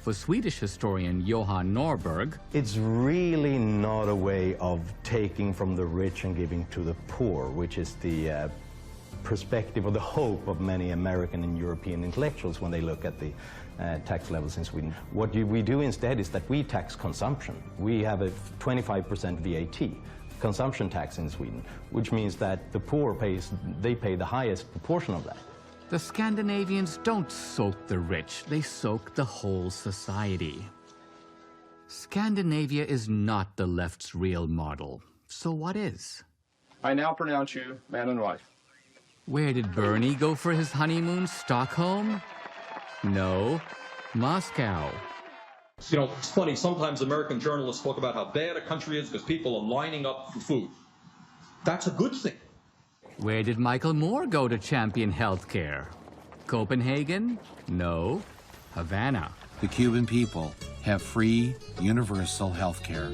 S4: For Swedish historian Johan Norberg,
S25: it's really not a way of taking from the rich and giving to the poor, which is the perspective or the hope of many American and European intellectuals when they look at the tax levels in Sweden. What we do instead is that we tax consumption. We have a 25% VAT. Consumption tax in Sweden, which means that the poor pay the highest proportion of that.
S4: The Scandinavians don't soak the rich, they soak the whole society. Scandinavia is not the left's real model. So what is?
S26: I now pronounce you man and wife.
S4: Where did Bernie go for his honeymoon? Stockholm? No, Moscow.
S28: You know, it's funny, sometimes American journalists talk about how bad a country is because people are lining up for food. That's a good thing.
S4: Where did Michael Moore go to champion healthcare? Copenhagen? No, Havana.
S29: The Cuban people have free, universal health care.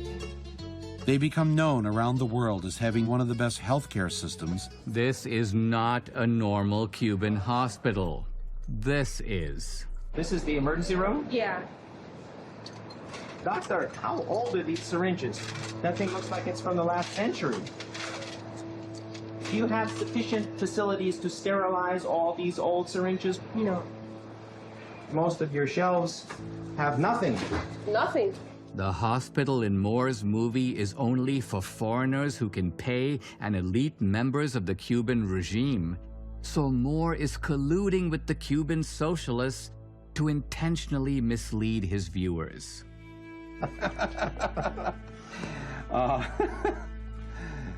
S29: They become known around the world as having one of the best healthcare systems.
S4: This is not a normal Cuban hospital. This is.
S30: This is the emergency room?
S5: Yeah.
S30: Doctor, how old are these syringes? That thing looks like it's from the last century.
S2: Do you have sufficient facilities to sterilize all these old syringes? You know, most of your shelves have nothing.
S5: Nothing.
S4: The hospital in Moore's movie is only for foreigners who can pay and elite members of the Cuban regime. So Moore is colluding with the Cuban socialists to intentionally mislead his viewers.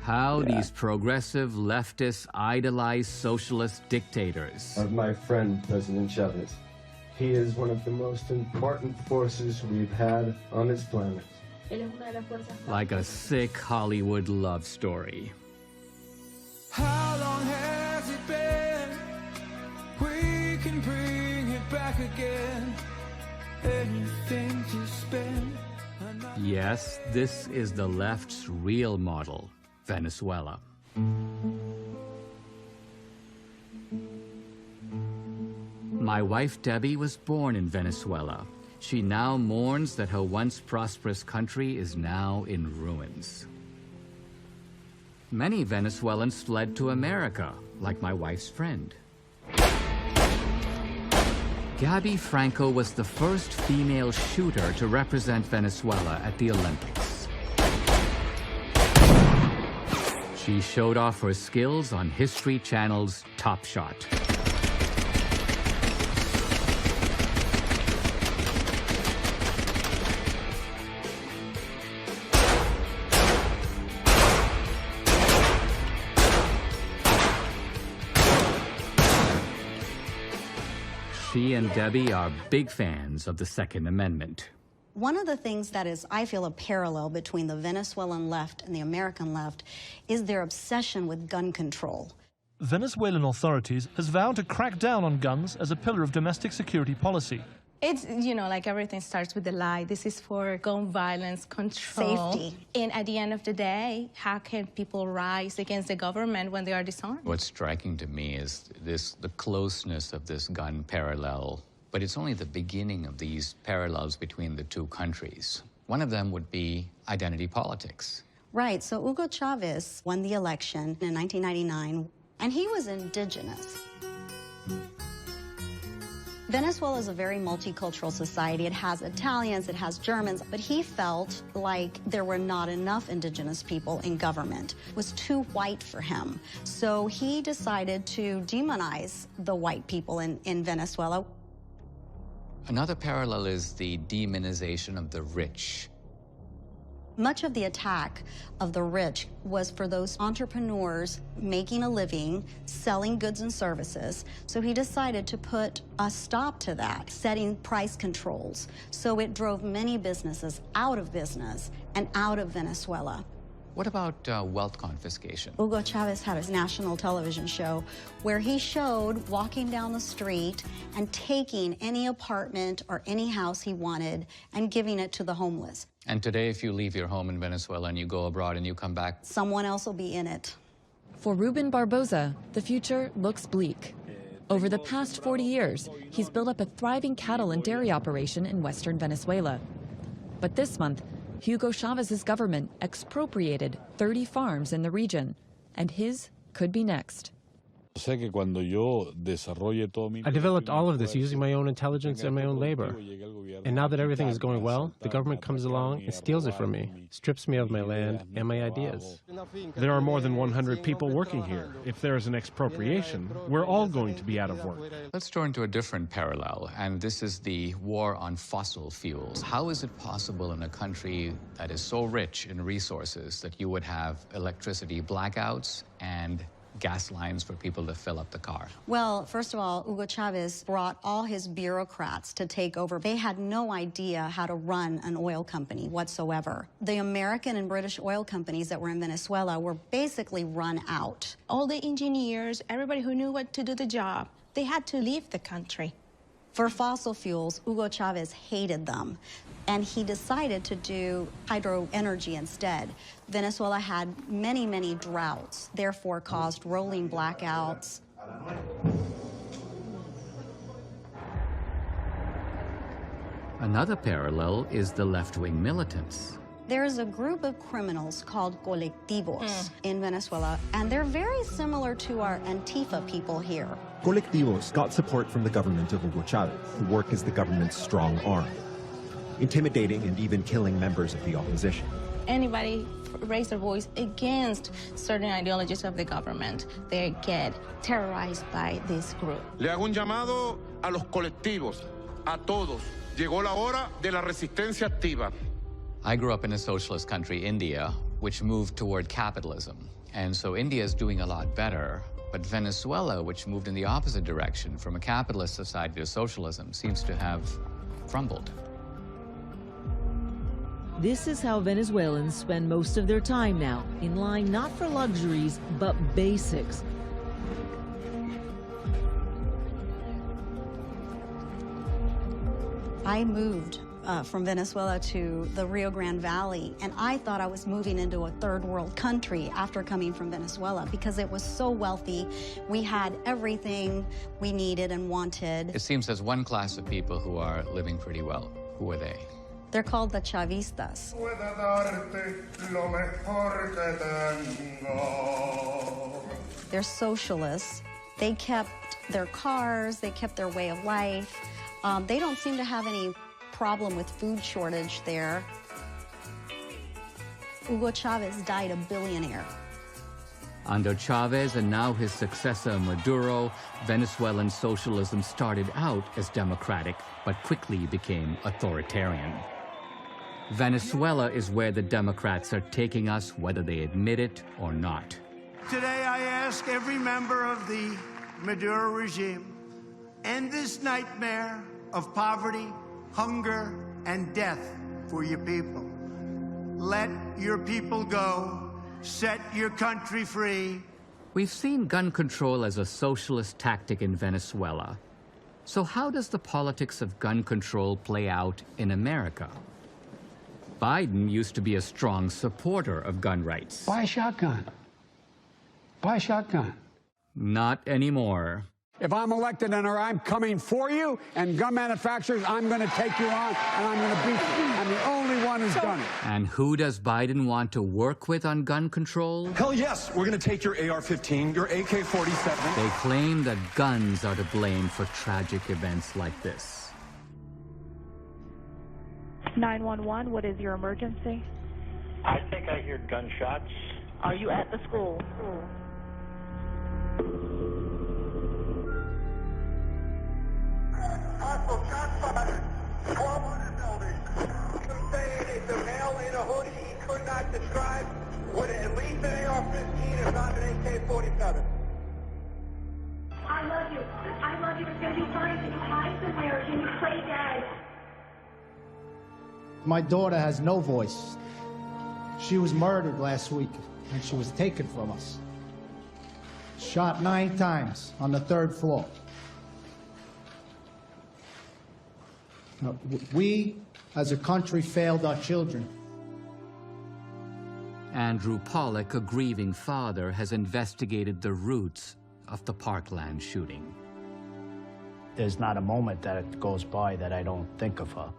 S4: How these progressive leftists idolize socialist dictators.
S3: My friend, President Chavez. He is one of the most important forces we've had on this planet.
S4: Like a sick Hollywood love story.
S11: How long has it been? We can bring it back again. Anything to spend.
S4: Yes, this is the left's real model, Venezuela. My wife Debbie was born in Venezuela. She now mourns that her once prosperous country is now in ruins. Many Venezuelans fled to America, like my wife's friend. Gabby Franco was the first female shooter to represent Venezuela at the Olympics. She showed off her skills on History Channel's Top Shot. She and Debbie are big fans of the Second Amendment.
S14: One of the things that is, I feel, a parallel between the Venezuelan left and the American left is their obsession with gun control.
S16: Venezuelan authorities has vowed to crack down on guns as a pillar of domestic security policy.
S18: It's, you know, like everything starts with the lie. This is for gun violence control.
S14: Safety.
S18: And at the end of the day, how can people rise against the government when they are disarmed?
S4: What's striking to me is the closeness of this gun parallel, but it's only the beginning of these parallels between the two countries. One of them would be identity politics.
S14: Right, so Hugo Chavez won the election in 1999, and he was indigenous. Venezuela is a very multicultural society. It has Italians, it has Germans, but he felt like there were not enough indigenous people in government. It was too white for him. So he decided to demonize the white people in Venezuela.
S4: Another parallel is the demonization of the rich.
S14: Much of the attack of the rich was for those entrepreneurs making a living, selling goods and services. So he decided to put a stop to that, setting price controls. So it drove many businesses out of business and out of Venezuela.
S4: What about wealth confiscation?
S14: Hugo Chavez had his national television show where he showed walking down the street and taking any apartment or any house he wanted and giving it to the homeless.
S4: And today, if you leave your home in Venezuela and you go abroad and you come back,
S14: someone else will be in it.
S19: For Ruben Barboza, the future looks bleak. Over the past 40 years, he's built up a thriving cattle and dairy operation in western Venezuela. But this month, Hugo Chavez's government expropriated 30 farms in the region, and his could be next.
S20: I developed all of this using my own intelligence and my own labor. And now that everything is going well, the government comes along and steals it from me, strips me of my land and my ideas.
S23: There are more than 100 people working here. If there is an expropriation, we're all going to be out of work.
S4: Let's turn to a different parallel, and this is the war on fossil fuels. How is it possible in a country that is so rich in resources that you would have electricity blackouts and gas lines for people to fill up the car?
S14: Well, first of all, Hugo Chavez brought all his bureaucrats to take over. They had no idea how to run an oil company whatsoever. The American and British oil companies that were in Venezuela were basically run out.
S18: All the engineers, everybody who knew what to do the job, they had to leave the country.
S14: For fossil fuels, Hugo Chavez hated them, and he decided to do hydro energy instead. Venezuela had many, many droughts, therefore caused rolling blackouts.
S4: Another parallel is the left-wing militants.
S14: There's a group of criminals called colectivos in Venezuela, and they're very similar to our Antifa people here.
S1: Colectivos got support from the government of Hugo Chavez, who work as the government's strong arm, intimidating and even killing members of the opposition.
S18: Anybody raise their voice against certain ideologies of the government, they get terrorized by this group.
S6: Le hago un llamado a los colectivos, a todos. Llegó la hora de la resistencia activa.
S4: I grew up in a socialist country, India, which moved toward capitalism. And so India is doing a lot better. But Venezuela, which moved in the opposite direction from a capitalist society to socialism, seems to have crumbled.
S8: This is how Venezuelans spend most of their time now, in line not for luxuries, but basics.
S14: I moved from Venezuela to the Rio Grande Valley, and I thought I was moving into a third world country after coming from Venezuela because it was so wealthy. We had everything we needed and wanted.
S4: It seems there's one class of people who are living pretty well. Who are they?
S14: They're called the Chavistas. They're socialists. They kept their cars, they kept their way of life. They don't seem to have any problem with food shortage there. Hugo Chavez died a billionaire.
S4: Under Chavez and now his successor Maduro, Venezuelan socialism started out as democratic, but quickly became authoritarian. Venezuela is where the Democrats are taking us, whether they admit it or not.
S10: Today I ask every member of the Maduro regime, end this nightmare of poverty, hunger, and death for your people. Let your people go. Set your country free.
S4: We've seen gun control as a socialist tactic in Venezuela. So how does the politics of gun control play out in America? Biden used to be a strong supporter of gun rights.
S12: Buy a shotgun. Buy a shotgun.
S4: Not anymore.
S12: If I'm elected and I'm coming for you and gun manufacturers, I'm going to take you on and I'm going to beat you. I'm the only one who's done it.
S4: And who does Biden want to work with on gun control?
S21: Hell yes, we're going to take your AR-15, your AK-47.
S4: They claim that guns are to blame for tragic events like this.
S22: 911, what is your emergency?
S24: I think I hear gunshots.
S22: Are you at the school?
S11: Hostile shots fired. 1200 building. You're saying it's a male in a hoodie he could not describe with at least an AR-15, if not an AK-47.
S22: I love you. I love you. It's going to be fine. Can you hide somewhere? Can you play dead?
S27: My daughter has no voice. She was murdered last week, and she was taken from us. Shot 9 times on the 3rd floor. We, as a country, failed our children.
S4: Andrew Pollack, a grieving father, has investigated the roots of the Parkland shooting.
S17: There's not a moment that goes by that I don't think of her.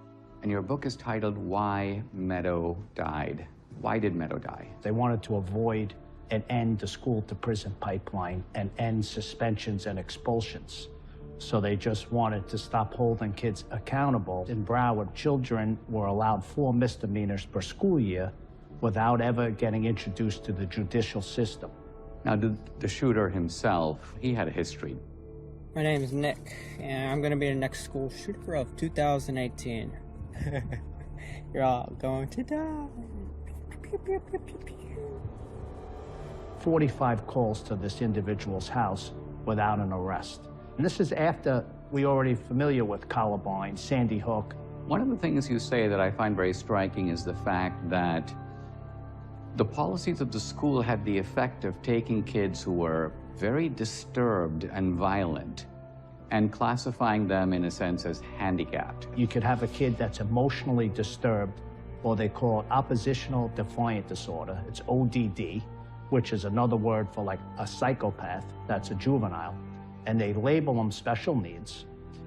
S4: And your book is titled Why Meadow Died. Why did Meadow die?
S17: They wanted to avoid and end the school-to-prison pipeline and end suspensions and expulsions. So they just wanted to stop holding kids accountable. In Broward, children were allowed 4 misdemeanors per school year without ever getting introduced to the judicial system.
S4: Now, the shooter himself, he had a history.
S30: My name is Nick, and I'm going to be the next school shooter of 2018. You're all going to die.
S17: 45 calls to this individual's house without an arrest. And this is after we already familiar with Columbine, Sandy Hook.
S4: One of the things you say that I find very striking is the fact that the policies of the school had the effect of taking kids who were very disturbed and violent and classifying them, in a sense, as handicapped.
S17: You could have a kid that's emotionally disturbed, or they call it oppositional defiant disorder. It's ODD, which is another word for like a psychopath that's a juvenile. And they label them special needs,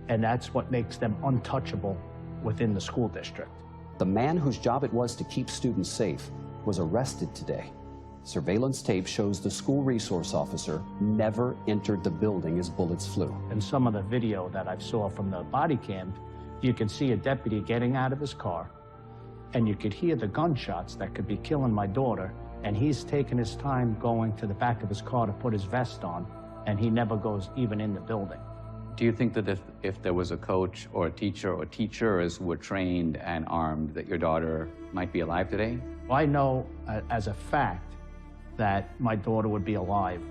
S17: and that's what makes them untouchable within the school district.
S2: The man whose job it was to keep students safe was arrested today. Surveillance tape shows the school resource officer never entered the building as bullets flew.
S17: In some of the video that I saw from the body cam, you can see a deputy getting out of his car, and you could hear the gunshots that could be killing my daughter, and he's taking his time going to the back of his car to put his vest on, and he never goes even in the building.
S5: Do you think that if there was a coach or a teacher or teachers who were trained and armed, that your daughter might be alive today?
S17: I know as a fact that my daughter would be alive.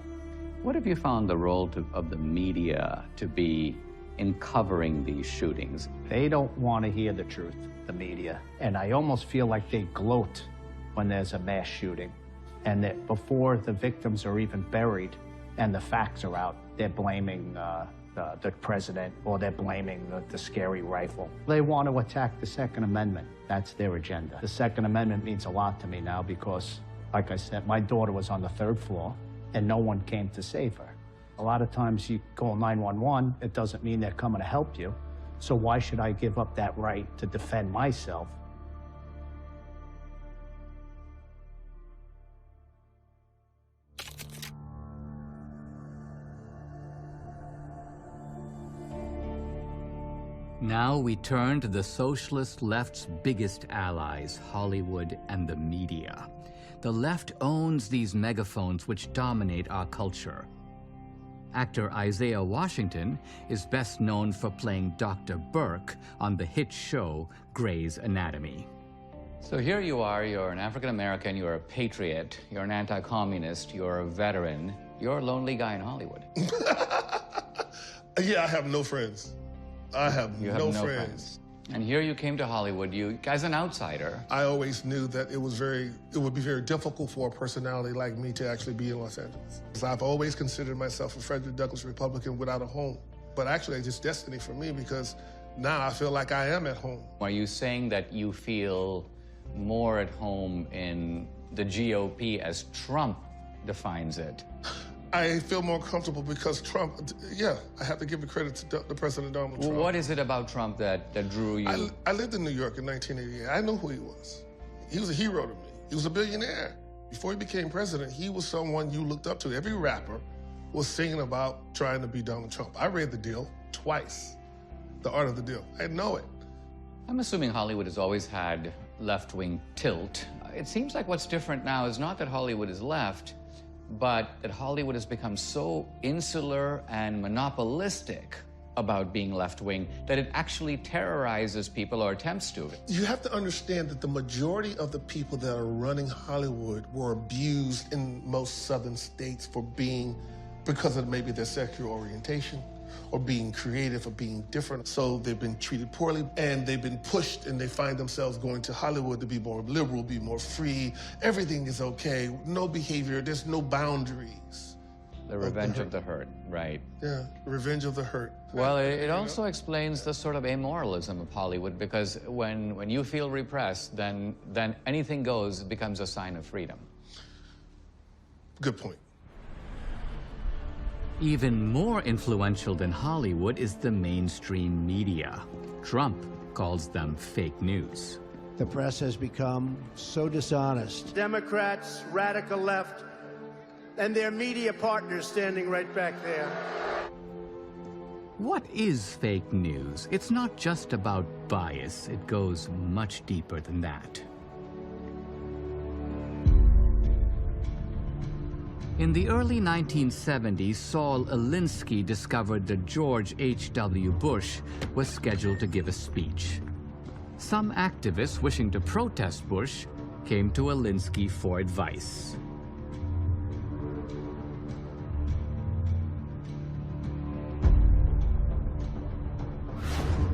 S5: What have you found the role of the media to be in covering these shootings?
S17: They don't want to hear the truth, the media. And I almost feel like they gloat when there's a mass shooting. And that before the victims are even buried and the facts are out, they're blaming the president, or they're blaming the scary rifle. They want to attack the Second Amendment. That's their agenda. The Second Amendment means a lot to me now because, like I said, my daughter was on the 3rd floor and no one came to save her. A lot of times you call 911, it doesn't mean they're coming to help you. So why should I give up that right to defend myself?
S4: Now we turn to the socialist left's biggest allies, Hollywood and the media. The left owns these megaphones which dominate our culture. Actor Isaiah Washington is best known for playing Dr. Burke on the hit show Grey's Anatomy.
S5: So here you are, you're an African-American, you're a patriot, you're an anti-communist, you're a veteran, you're a lonely guy in Hollywood.
S6: Yeah, I have no friends. I have no friends.
S5: And here you came to Hollywood, you as an outsider.
S6: I always knew that it would be very difficult for a personality like me to actually be in Los Angeles. I've always considered myself a Frederick Douglass Republican without a home. But actually, it's just destiny for me because now I feel like I am at home.
S5: Are you saying that you feel more at home in the GOP as Trump defines it?
S6: I feel more comfortable because Trump, yeah, I have to give the credit to the President Donald Trump.
S5: What is it about Trump that drew you?
S6: I lived in New York in 1988. I know who he was. He was a hero to me. He was a billionaire. Before he became president, he was someone you looked up to. Every rapper was singing about trying to be Donald Trump. I read The Deal twice, The Art of the Deal. I know it.
S5: I'm assuming Hollywood has always had left-wing tilt. It seems like what's different now is not that Hollywood is left, but that Hollywood has become so insular and monopolistic about being left-wing that it actually terrorizes people or attempts to.
S6: You have to understand that the majority of the people that are running Hollywood were abused in most southern states because of maybe their sexual orientation or being creative or being different. So they've been treated poorly and they've been pushed and they find themselves going to Hollywood to be more liberal, be more free. Everything is okay, no behavior, there's no boundaries.
S5: The revenge of the hurt, right.
S6: Yeah, revenge of the hurt.
S5: Well, it also explains the sort of amoralism of Hollywood because when you feel repressed, then anything goes becomes a sign of freedom.
S6: Good point.
S4: Even more influential than Hollywood is the mainstream media. Trump calls them fake news.
S27: The press has become so dishonest.
S10: Democrats, radical left, and their media partners standing right back there.
S4: What is fake news? It's not just about bias. It goes much deeper than that. In the early 1970s, Saul Alinsky discovered that George H.W. Bush was scheduled to give a speech. Some activists wishing to protest Bush came to Alinsky for advice.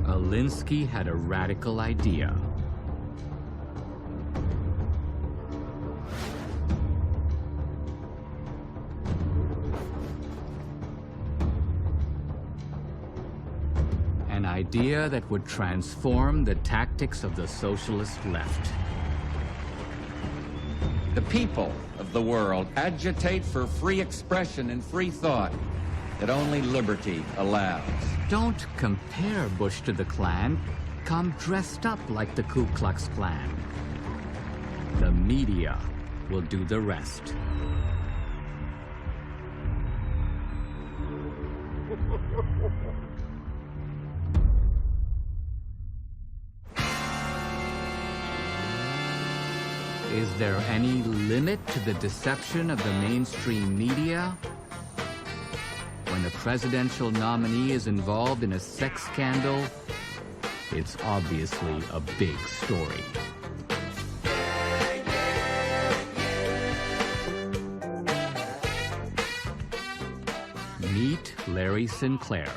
S4: Alinsky had a radical idea. An idea that would transform the tactics of the socialist left.
S7: The people of the world agitate for free expression and free thought that only liberty allows.
S4: Don't compare Bush to the Klan. come dressed up like the Ku Klux Klan. The media will do the rest. Is there any limit to the deception of the mainstream media? When a presidential nominee is involved in a sex scandal, it's obviously a big story. Meet Larry Sinclair.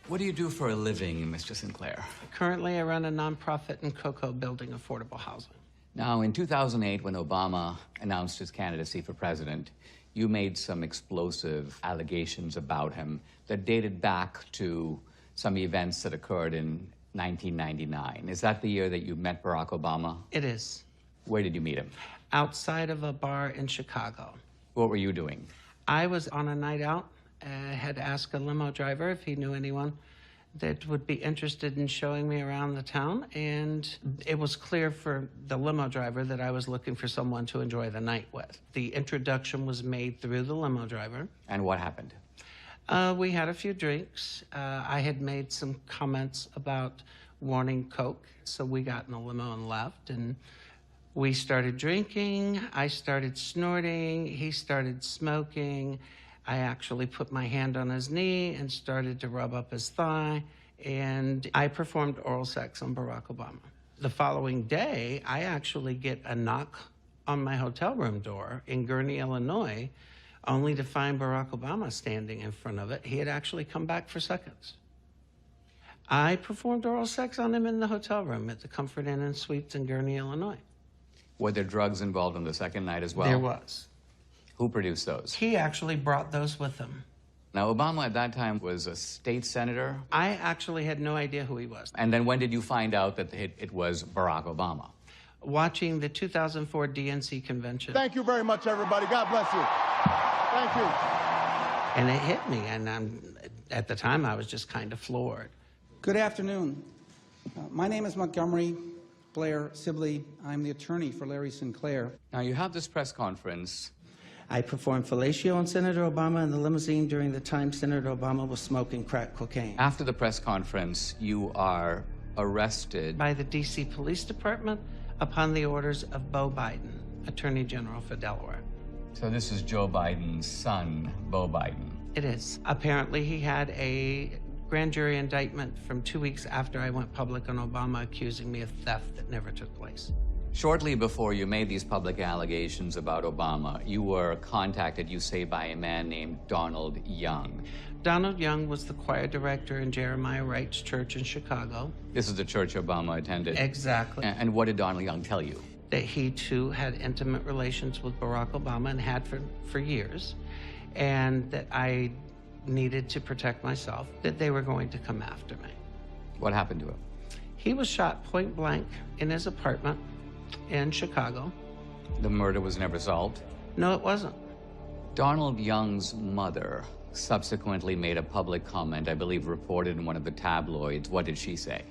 S4: What do you do for a living, Mr. Sinclair?
S3: Currently, I run a nonprofit in Cocoa building affordable housing.
S5: Now, in 2008, when Obama announced his candidacy for president, you made some explosive allegations about him that dated back to some events that occurred in 1999. Is that the year that you met Barack Obama?
S3: It is.
S5: Where did you meet him?
S3: Outside of a bar in Chicago.
S5: What were you doing?
S3: I was on a night out. I had asked a limo driver if he knew anyone that would be interested in showing me around the town, and it was clear for the limo driver that I was looking for someone to enjoy the night with. The introduction was made through the limo driver.
S5: And what happened?
S3: We had a few drinks. I had made some comments about wanting Coke, so we got in the limo and left, and we started drinking. I started snorting. He started smoking. I actually put my hand on his knee and started to rub up his thigh, and I performed oral sex on Barack Obama. The following day, I actually get a knock on my hotel room door in Gurnee, Illinois, only to find Barack Obama standing in front of it. He had actually come back for seconds. I performed oral sex on him in the hotel room at the Comfort Inn and Suites in Gurnee, Illinois.
S5: Were there drugs involved on the second night as well?
S3: There was.
S5: Who produced those?
S3: He actually brought those with him.
S5: Now, Obama at that time was a state senator.
S3: I actually had no idea who he was.
S5: And then when did you find out that it was Barack Obama?
S3: Watching the 2004 DNC convention.
S9: Thank you very much, everybody. God bless you. Thank you.
S3: And it hit me, and at the time, I was just kind of floored.
S13: Good afternoon. My name is Montgomery Blair Sibley. I'm the attorney for Larry Sinclair.
S5: Now, you have this press conference.
S3: I performed fellatio on Senator Obama in the limousine during the time Senator Obama was smoking crack cocaine.
S5: After the press conference, you are arrested
S3: by the D.C. Police Department upon the orders of Beau Biden, Attorney General for Delaware.
S5: So this is Joe Biden's son, Beau Biden.
S3: It is. Apparently, he had a grand jury indictment from 2 weeks after I went public on Obama accusing me of theft that never took place.
S5: Shortly before you made these public allegations about Obama, you were contacted, you say, by a man named Donald Young.
S3: Donald Young was the choir director in Jeremiah Wright's church in Chicago.
S5: This is the church Obama attended.
S3: Exactly.
S5: And what did Donald Young tell you?
S3: That he, too, had intimate relations with Barack Obama and had for years, and that I needed to protect myself, that they were going to come after me.
S5: What happened to him?
S3: He was shot point blank in his apartment in Chicago.
S5: The murder was never solved?
S3: No, it wasn't.
S5: Donald Young's mother subsequently made a public comment, I believe reported in one of the tabloids. What did she say?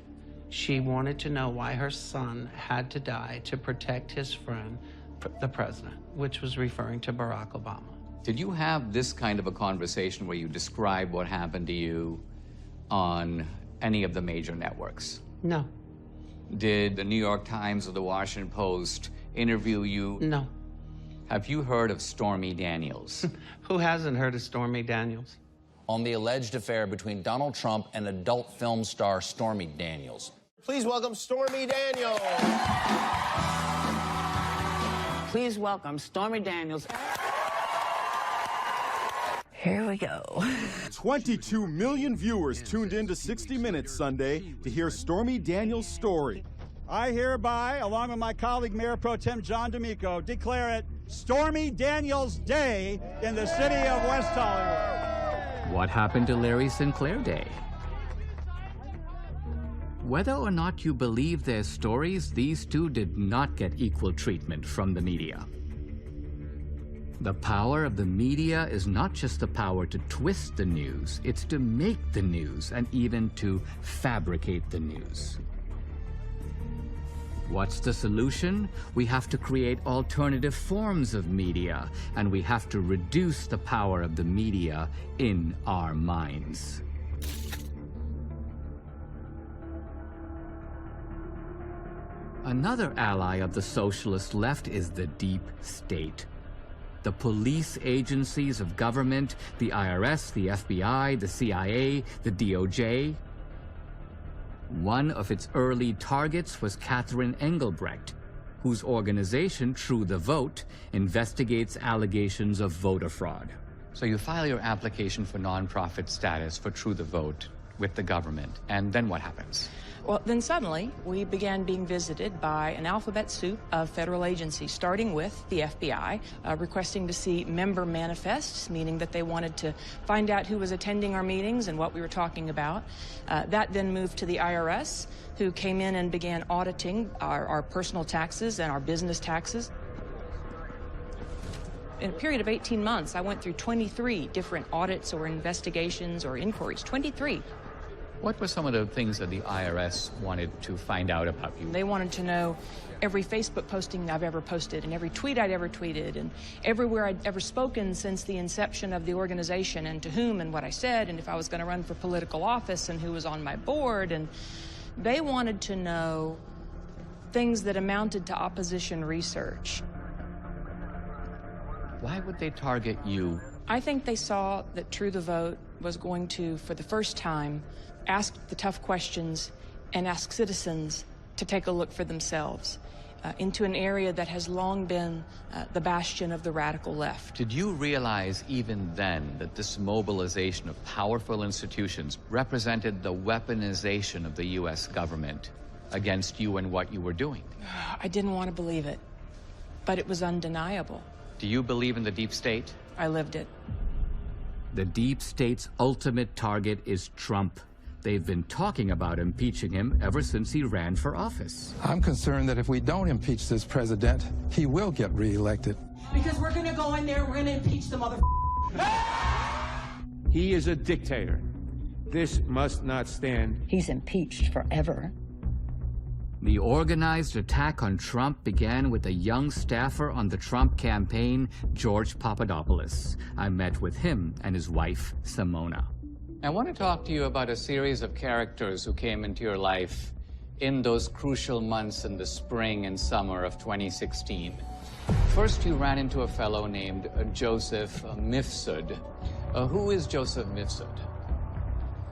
S3: She wanted to know why her son had to die to protect his friend, the president, which was referring to Barack Obama.
S5: Did you have this kind of a conversation where you describe what happened to you on any of the major networks?
S3: No.
S5: Did the New York Times or the Washington Post interview you?
S3: No.
S5: Have you heard of Stormy Daniels?
S3: Who hasn't heard of Stormy Daniels?
S15: On the alleged affair between Donald Trump and adult film star Stormy Daniels.
S16: Please welcome Stormy Daniels.
S19: Please welcome Stormy Daniels. Here we go.
S25: 22 million viewers tuned in to 60 Minutes Sunday to hear Stormy Daniels' story.
S26: I hereby, along with my colleague Mayor Pro Tem John D'Amico, declare it Stormy Daniels Day in the city of West Hollywood.
S4: What happened to Larry Sinclair Day? Whether or not you believe their stories, these two did not get equal treatment from the media. The power of the media is not just the power to twist the news, it's to make the news and even to fabricate the news. What's the solution? We have to create alternative forms of media, and we have to reduce the power of the media in our minds. Another ally of the socialist left is the deep state. The police agencies of government, the IRS, the FBI, the CIA, the DOJ. One of its early targets was Catherine Engelbrecht, whose organization, True the Vote, investigates allegations of voter fraud.
S5: So you file your application for nonprofit status for True the Vote with the government, and then what happens?
S1: Well, then suddenly, we began being visited by an alphabet soup of federal agencies, starting with the FBI, requesting to see member manifests, meaning that they wanted to find out who was attending our meetings and what we were talking about. That then moved to the IRS, who came in and began auditing our personal taxes and our business taxes. In a period of 18 months, I went through 23 different audits or investigations or inquiries, 23.
S5: What were some of the things that the IRS wanted to find out about you?
S1: They wanted to know every Facebook posting I've ever posted and every tweet I'd ever tweeted and everywhere I'd ever spoken since the inception of the organization and to whom and what I said and if I was going to run for political office and who was on my board. And they wanted to know things that amounted to opposition research.
S5: Why would they target you?
S1: I think they saw that True the Vote was going to, for the first time, ask the tough questions and ask citizens to take a look for themselves into an area that has long been the bastion of the radical left.
S5: Did you realize even then that this mobilization of powerful institutions represented the weaponization of the U.S. government against you and what you were doing?
S1: I didn't want to believe it, but it was undeniable.
S5: Do you believe in the deep state?
S1: I lived it.
S4: The deep state's ultimate target is Trump. They've been talking about impeaching him ever since he ran for office.
S8: I'm concerned that if we don't impeach this president, he will get reelected.
S12: Because we're going to go in there, we're going to impeach the mother.
S14: He is a dictator. This must not stand.
S18: He's impeached forever.
S4: The organized attack on Trump began with a young staffer on the Trump campaign, George Papadopoulos. I met with him and his wife, Simona.
S5: I want to talk to you about a series of characters who came into your life in those crucial months in the spring and summer of 2016. First, you ran into a fellow named Joseph Mifsud. Who is Joseph Mifsud?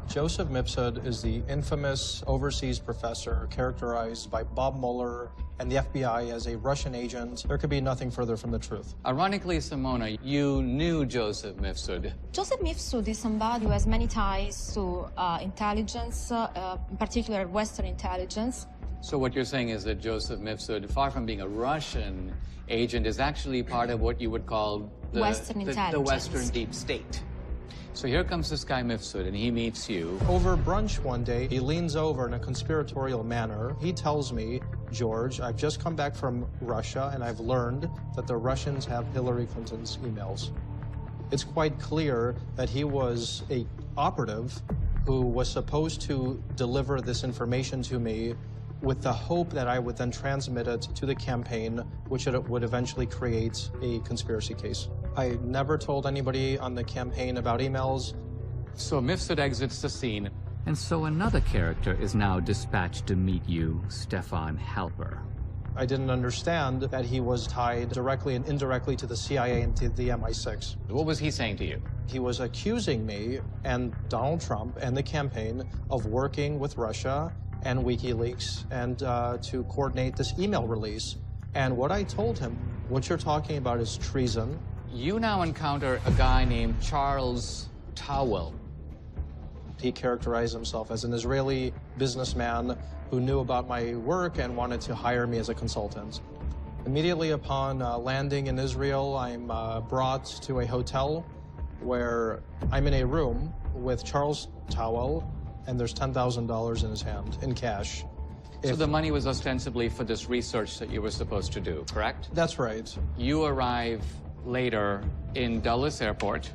S20: Joseph Mifsud is the infamous overseas professor characterized by Bob Mueller and the FBI as a Russian agent. There could be nothing further from the truth.
S5: Ironically, Simona, you knew Joseph Mifsud.
S21: Joseph Mifsud is somebody who has many ties to intelligence, in particular Western intelligence.
S5: So what you're saying is that Joseph Mifsud, far from being a Russian agent, is actually part of what you would call the Western deep state. So here comes this guy Mifsud, and he meets you.
S20: Over brunch one day, he leans over in a conspiratorial manner. He tells me, George, I've just come back from Russia, and I've learned that the Russians have Hillary Clinton's emails. It's quite clear that he was an operative who was supposed to deliver this information to me with the hope that I would then transmit it to the campaign, which it would eventually create a conspiracy case. I never told anybody on the campaign about emails.
S5: So Mifsud exits the scene.
S4: And so another character is now dispatched to meet you, Stefan Halper.
S20: I didn't understand that he was tied directly and indirectly to the CIA and to the MI6.
S5: What was he saying to you?
S20: He was accusing me and Donald Trump and the campaign of working with Russia and WikiLeaks and to coordinate this email release. And what I told him, what you're talking about is treason.
S5: You now encounter a guy named Charles Towell.
S20: He characterized himself as an Israeli businessman who knew about my work and wanted to hire me as a consultant. Immediately upon landing in Israel, I'm brought to a hotel where I'm in a room with Charles Towell, and there's $10,000 in his hand, in cash.
S5: So the money was ostensibly for this research that you were supposed to do, correct?
S20: That's right.
S5: You arrive later in Dulles Airport.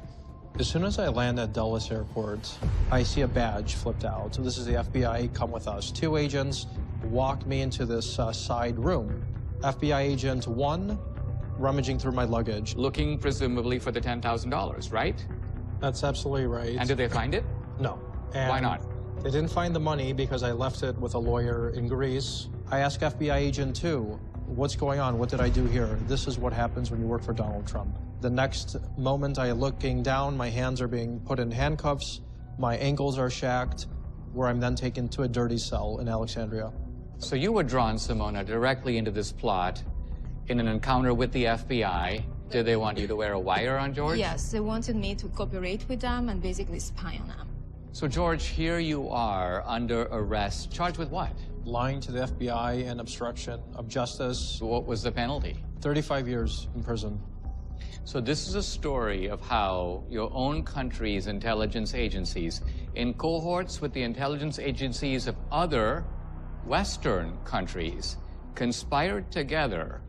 S20: As soon as I land at Dulles Airport, I see a badge flipped out. So this is the FBI, come with us. 2 agents walk me into this side room. FBI agent 1 rummaging through my luggage.
S5: Looking presumably for the $10,000, right?
S20: That's absolutely right.
S5: And did they find it?
S20: No. And
S5: why not?
S20: They didn't find the money because I left it with a lawyer in Greece. I asked FBI agent 2, what's going on? What did I do here? This is what happens when you work for Donald Trump. The next moment I looking down, my hands are being put in handcuffs, my ankles are shacked, where I'm then taken to a dirty cell in Alexandria.
S5: So you were drawn, Simona, directly into this plot in an encounter with the FBI. Did they want you to wear a wire on George?
S21: Yes, they wanted me to cooperate with them and basically spy on them.
S5: So George, here you are under arrest, charged with what?
S20: Lying to the FBI and obstruction of justice.
S5: What was the penalty?
S20: 35 years in prison.
S5: So this is a story of how your own country's intelligence agencies, in cohorts with the intelligence agencies of other Western countries, conspired together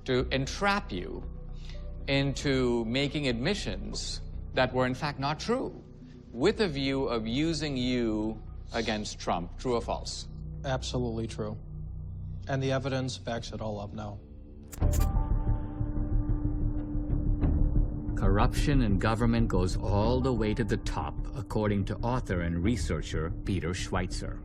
S5: to entrap you into making admissions that were in fact not true, with a view of using you against Trump. True or false?
S20: Absolutely true. And the evidence backs it all up now.
S4: Corruption in government goes all the way to the top, according to author and researcher Peter Schweitzer.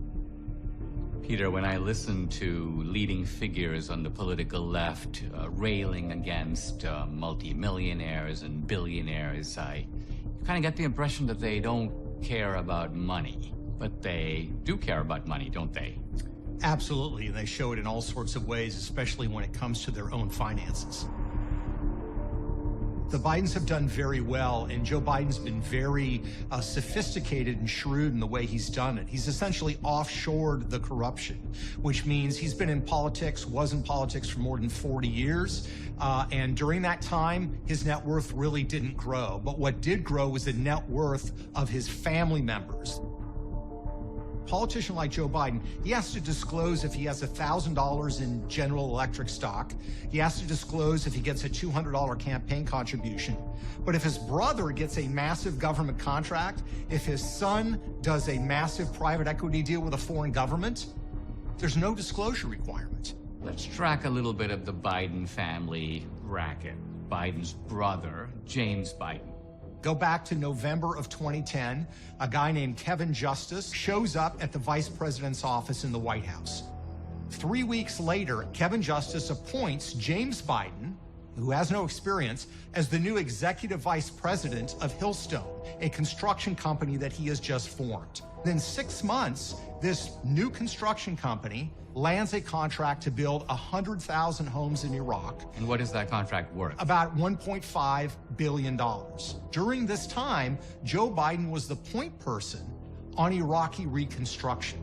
S5: Peter, when I listen to leading figures on the political left railing against multimillionaires and billionaires, I kind of get the impression that they don't care about money. But they do care about money, don't they?
S2: Absolutely, and they show it in all sorts of ways, especially when it comes to their own finances. The Bidens have done very well, and Joe Biden's been very sophisticated and shrewd in the way he's done it. He's essentially offshored the corruption, which means he's been in politics, was in politics for more than 40 years, and during that time, his net worth really didn't grow. But what did grow was the net worth of his family members. A politician like Joe Biden, he has to disclose if he has $1,000 in General Electric stock. He has to disclose if he gets a $200 campaign contribution. But if his brother gets a massive government contract, if his son does a massive private equity deal with a foreign government, there's no disclosure requirement.
S5: Let's track a little bit of the Biden family racket. Biden's brother, James Biden.
S2: Go back to November of 2010, a guy named Kevin Justice shows up at the vice president's office in the White House. 3 weeks later, Kevin Justice appoints James Biden, who has no experience, as the new executive vice president of Hillstone, a construction company that he has just formed. Then 6 months, this new construction company lands a contract to build 100,000 homes in Iraq.
S5: And what is that contract worth?
S2: About $1.5 billion. During this time, Joe Biden was the point person on Iraqi reconstruction.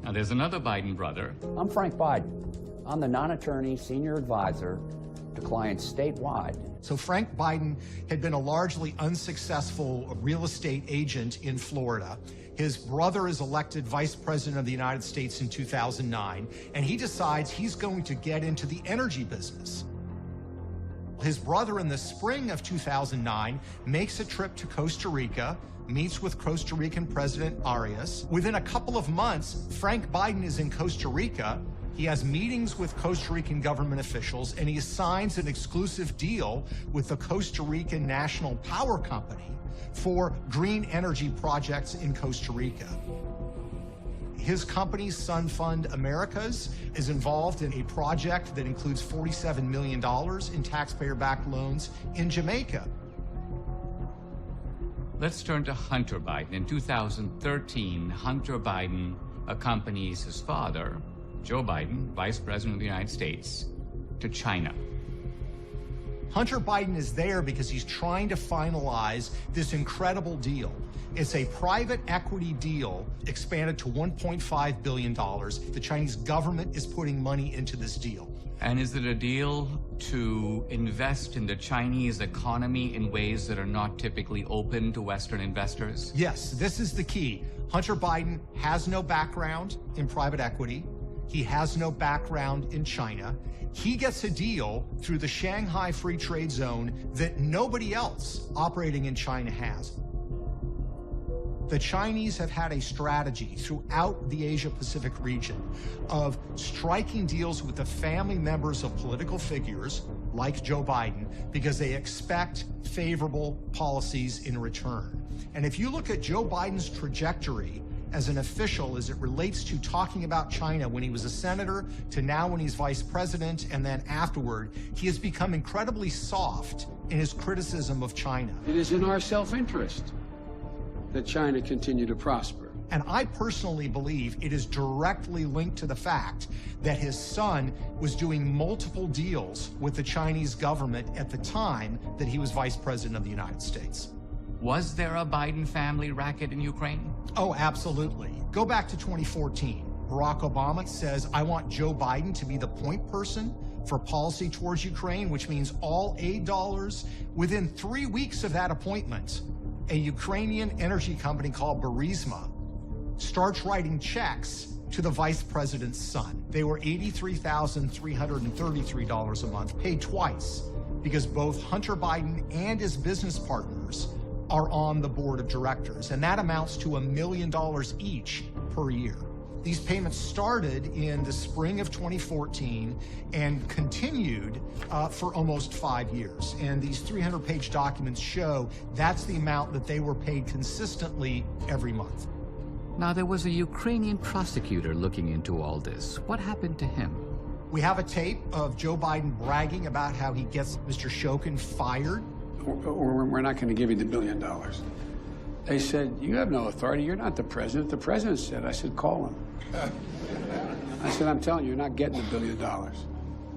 S5: Now, there's another Biden brother.
S6: I'm Frank Biden. I'm the non-attorney senior advisor to clients statewide.
S2: So Frank Biden had been a largely unsuccessful real estate agent in Florida. His brother is elected vice president of the United States in 2009, and he decides he's going to get into the energy business. His brother, in the spring of 2009, makes a trip to Costa Rica, meets with Costa Rican President Arias. Within a couple of months, Frank Biden is in Costa Rica. He has meetings with Costa Rican government officials, and he signs an exclusive deal with the Costa Rican National Power Company for green energy projects in Costa Rica. His company, Sun Fund Americas, is involved in a project that includes $47 million in taxpayer-backed loans in Jamaica.
S5: Let's turn to Hunter Biden. In 2013, Hunter Biden accompanies his father, Joe Biden, Vice President of the United States, to China.
S2: Hunter Biden is there because he's trying to finalize this incredible deal. It's a private equity deal expanded to $1.5 billion. The Chinese government is putting money into this deal.
S5: And is it a deal to invest in the Chinese economy in ways that are not typically open to Western investors?
S2: Yes, this is the key. Hunter Biden has no background in private equity. He has no background in China. He gets a deal through the Shanghai Free Trade Zone that nobody else operating in China has. The Chinese have had a strategy throughout the Asia-Pacific region of striking deals with the family members of political figures like Joe Biden because they expect favorable policies in return. And if you look at Joe Biden's trajectory as an official as it relates to talking about China when he was a senator to now when he's vice president and then afterward, he has become incredibly soft in his criticism of China.
S10: It is in our self-interest that China continue to prosper.
S2: And I personally believe it is directly linked to the fact that his son was doing multiple deals with the Chinese government at the time that he was vice president of the United States.
S4: Was there a Biden family racket in Ukraine?
S2: Oh, absolutely. Go back to 2014. Barack Obama says, I want Joe Biden to be the point person for policy towards Ukraine, which means all aid dollars. Within 3 weeks of that appointment, a Ukrainian energy company called Burisma starts writing checks to the vice president's son. They were $83,333 a month, paid twice, because both Hunter Biden and his business partners are on the board of directors, and that amounts to $1 million each per year. These payments started in the spring of 2014 and continued for almost 5 years. And these 300-page documents show that's the amount that they were paid consistently every month.
S4: Now, there was a Ukrainian prosecutor looking into all this. What happened to him?
S2: We have a tape of Joe Biden bragging about how he gets Mr. Shokin fired.
S10: We're not going to give you the $1 billion. They said, you have no authority. You're not the president. The president said. I said, call him. I said, I'm telling you, you're not getting the $1 billion.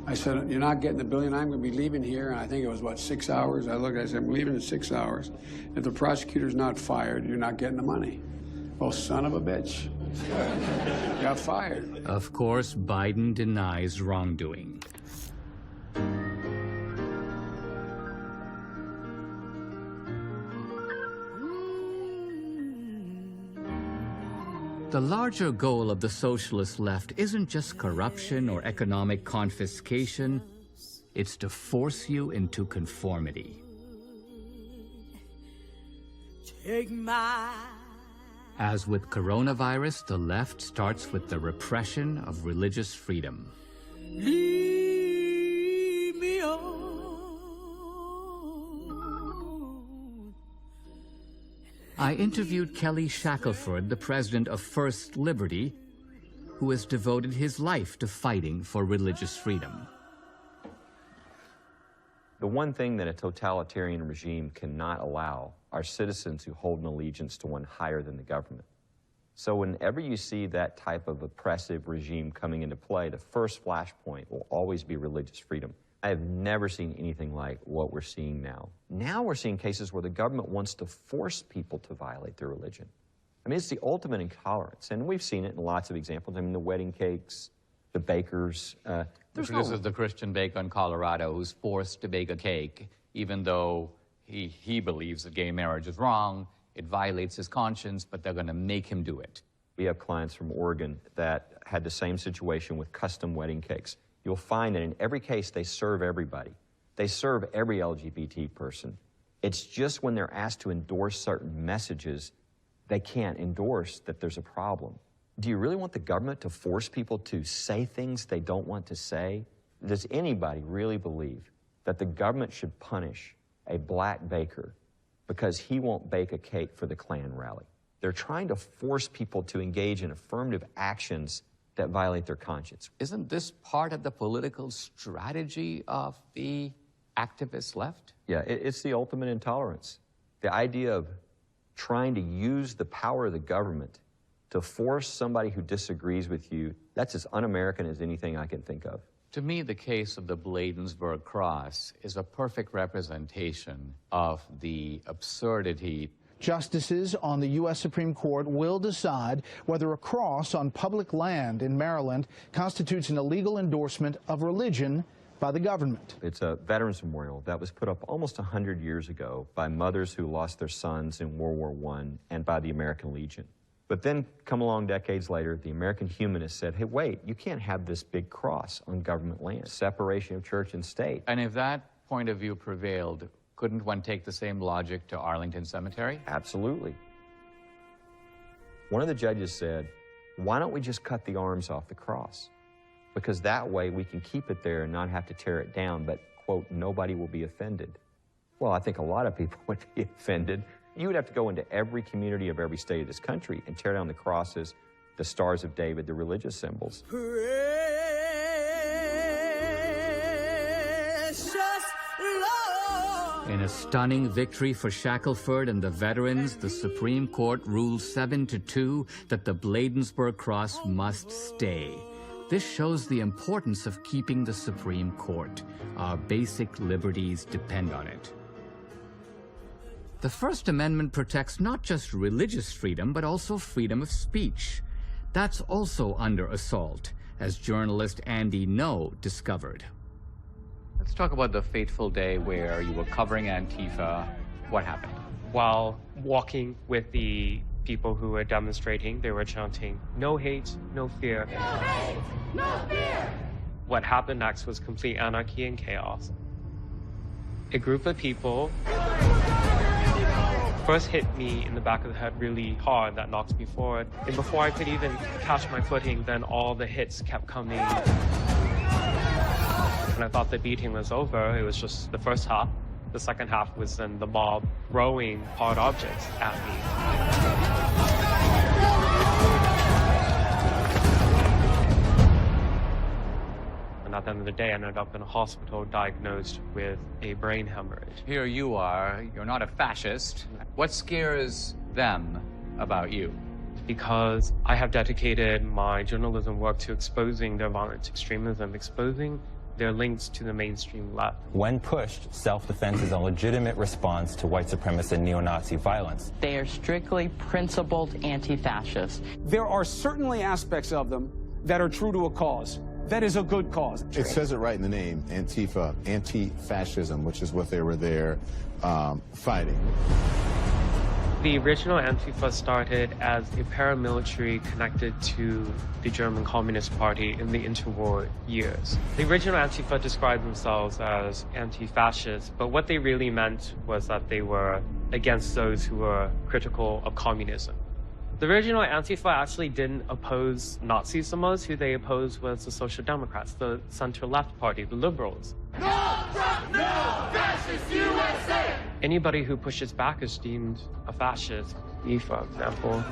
S10: I said, you're not getting the $1 billion. I'm going to be leaving here. And I think it was, what, 6 hours? I said, I'm leaving in 6 hours. If the prosecutor's not fired, you're not getting the money. Oh, son of a bitch. Got fired.
S4: Of course, Biden denies wrongdoing. The larger goal of the socialist left isn't just corruption or economic confiscation, it's to force you into conformity. As with coronavirus, the left starts with the repression of religious freedom.
S11: Leave me alone.
S4: I interviewed Kelly Shackelford, the president of First Liberty, who has devoted his life to fighting for religious freedom.
S17: The one thing that a totalitarian regime cannot allow are citizens who hold an allegiance to one higher than the government. So whenever you see that type of oppressive regime coming into play, the first flashpoint will always be religious freedom. I have never seen anything like what we're seeing now. Now we're seeing cases where the government wants to force people to violate their religion. I mean, it's the ultimate intolerance, and we've seen it in lots of examples. I mean, the wedding cakes, the bakers.
S5: This is the Christian baker in Colorado who's forced to bake a cake, even though he believes that gay marriage is wrong. It violates his conscience, but they're going to make him do it.
S17: We have clients from Oregon that had the same situation with custom wedding cakes. You'll find that in every case, they serve everybody. They serve every LGBT person. It's just when they're asked to endorse certain messages, they can't endorse that there's a problem. Do you really want the government to force people to say things they don't want to say? Does anybody really believe that the government should punish a black baker because he won't bake a cake for the Klan rally? They're trying to force people to engage in affirmative actions that violate their conscience.
S5: Isn't this part of the political strategy of the activist left?
S17: Yeah, it's the ultimate intolerance. The idea of trying to use the power of the government to force somebody who disagrees with you, that's as un-American as anything I can think of.
S5: To me, the case of the Bladensburg Cross is a perfect representation of the absurdity.
S22: Justices on the U.S. Supreme Court will decide whether a cross on public land in Maryland constitutes an illegal endorsement of religion by the government.
S17: It's a veterans memorial that was put up almost 100 years ago by mothers who lost their sons in World War I and by the American Legion. But then, come along decades later, the American humanists said, hey, wait, you can't have this big cross on government land, separation of church and state.
S5: And if that point of view prevailed, couldn't one take the same logic to Arlington Cemetery?
S17: Absolutely. One of the judges said, why don't we just cut the arms off the cross? Because that way we can keep it there and not have to tear it down, but, quote, nobody will be offended. Well, I think a lot of people would be offended. You would have to go into every community of every state of this country and tear down the crosses, the Stars of David, the religious symbols.
S4: In a stunning victory for Shackelford and the veterans, the Supreme Court ruled 7-2 that the Bladensburg Cross must stay. This shows the importance of keeping the Supreme Court. Our basic liberties depend on it. The First Amendment protects not just religious freedom, but also freedom of speech. That's also under assault, as journalist Andy No discovered.
S5: Let's talk about the fateful day where you were covering Antifa. What happened?
S7: While walking with the people who were demonstrating, they were chanting, "No hate, no fear." No hate, no fear! What happened next was complete anarchy and chaos. A group of people first hit me in the back of the head really hard. That knocked me forward. And before I could even catch my footing, then all the hits kept coming. When I thought the beating was over, it was just the first half. The second half was then the mob throwing hard objects at me. And at the end of the day, I ended up in a hospital diagnosed with a brain hemorrhage.
S5: Here you are, you're not a fascist. What scares them about you?
S7: Because I have dedicated my journalism work to exposing their violent extremism, exposing their links to the mainstream left.
S9: When pushed, self-defense is a legitimate response to white supremacist and neo-Nazi violence.
S19: They are strictly principled anti-fascists.
S10: There are certainly aspects of them that are true to a cause. That is a good cause.
S11: It says it right in the name, Antifa, anti-fascism, which is what they were there fighting.
S7: The original Antifa started as a paramilitary connected to the German Communist Party in the interwar years. The original Antifa described themselves as anti-fascist, but what they really meant was that they were against those who were critical of communism. The original Antifa actually didn't oppose Nazis so much. Who they opposed was the Social Democrats, the center-left party, the liberals.
S13: No Trump, no fascist USA!
S7: Anybody who pushes back is deemed a fascist. Me, for example.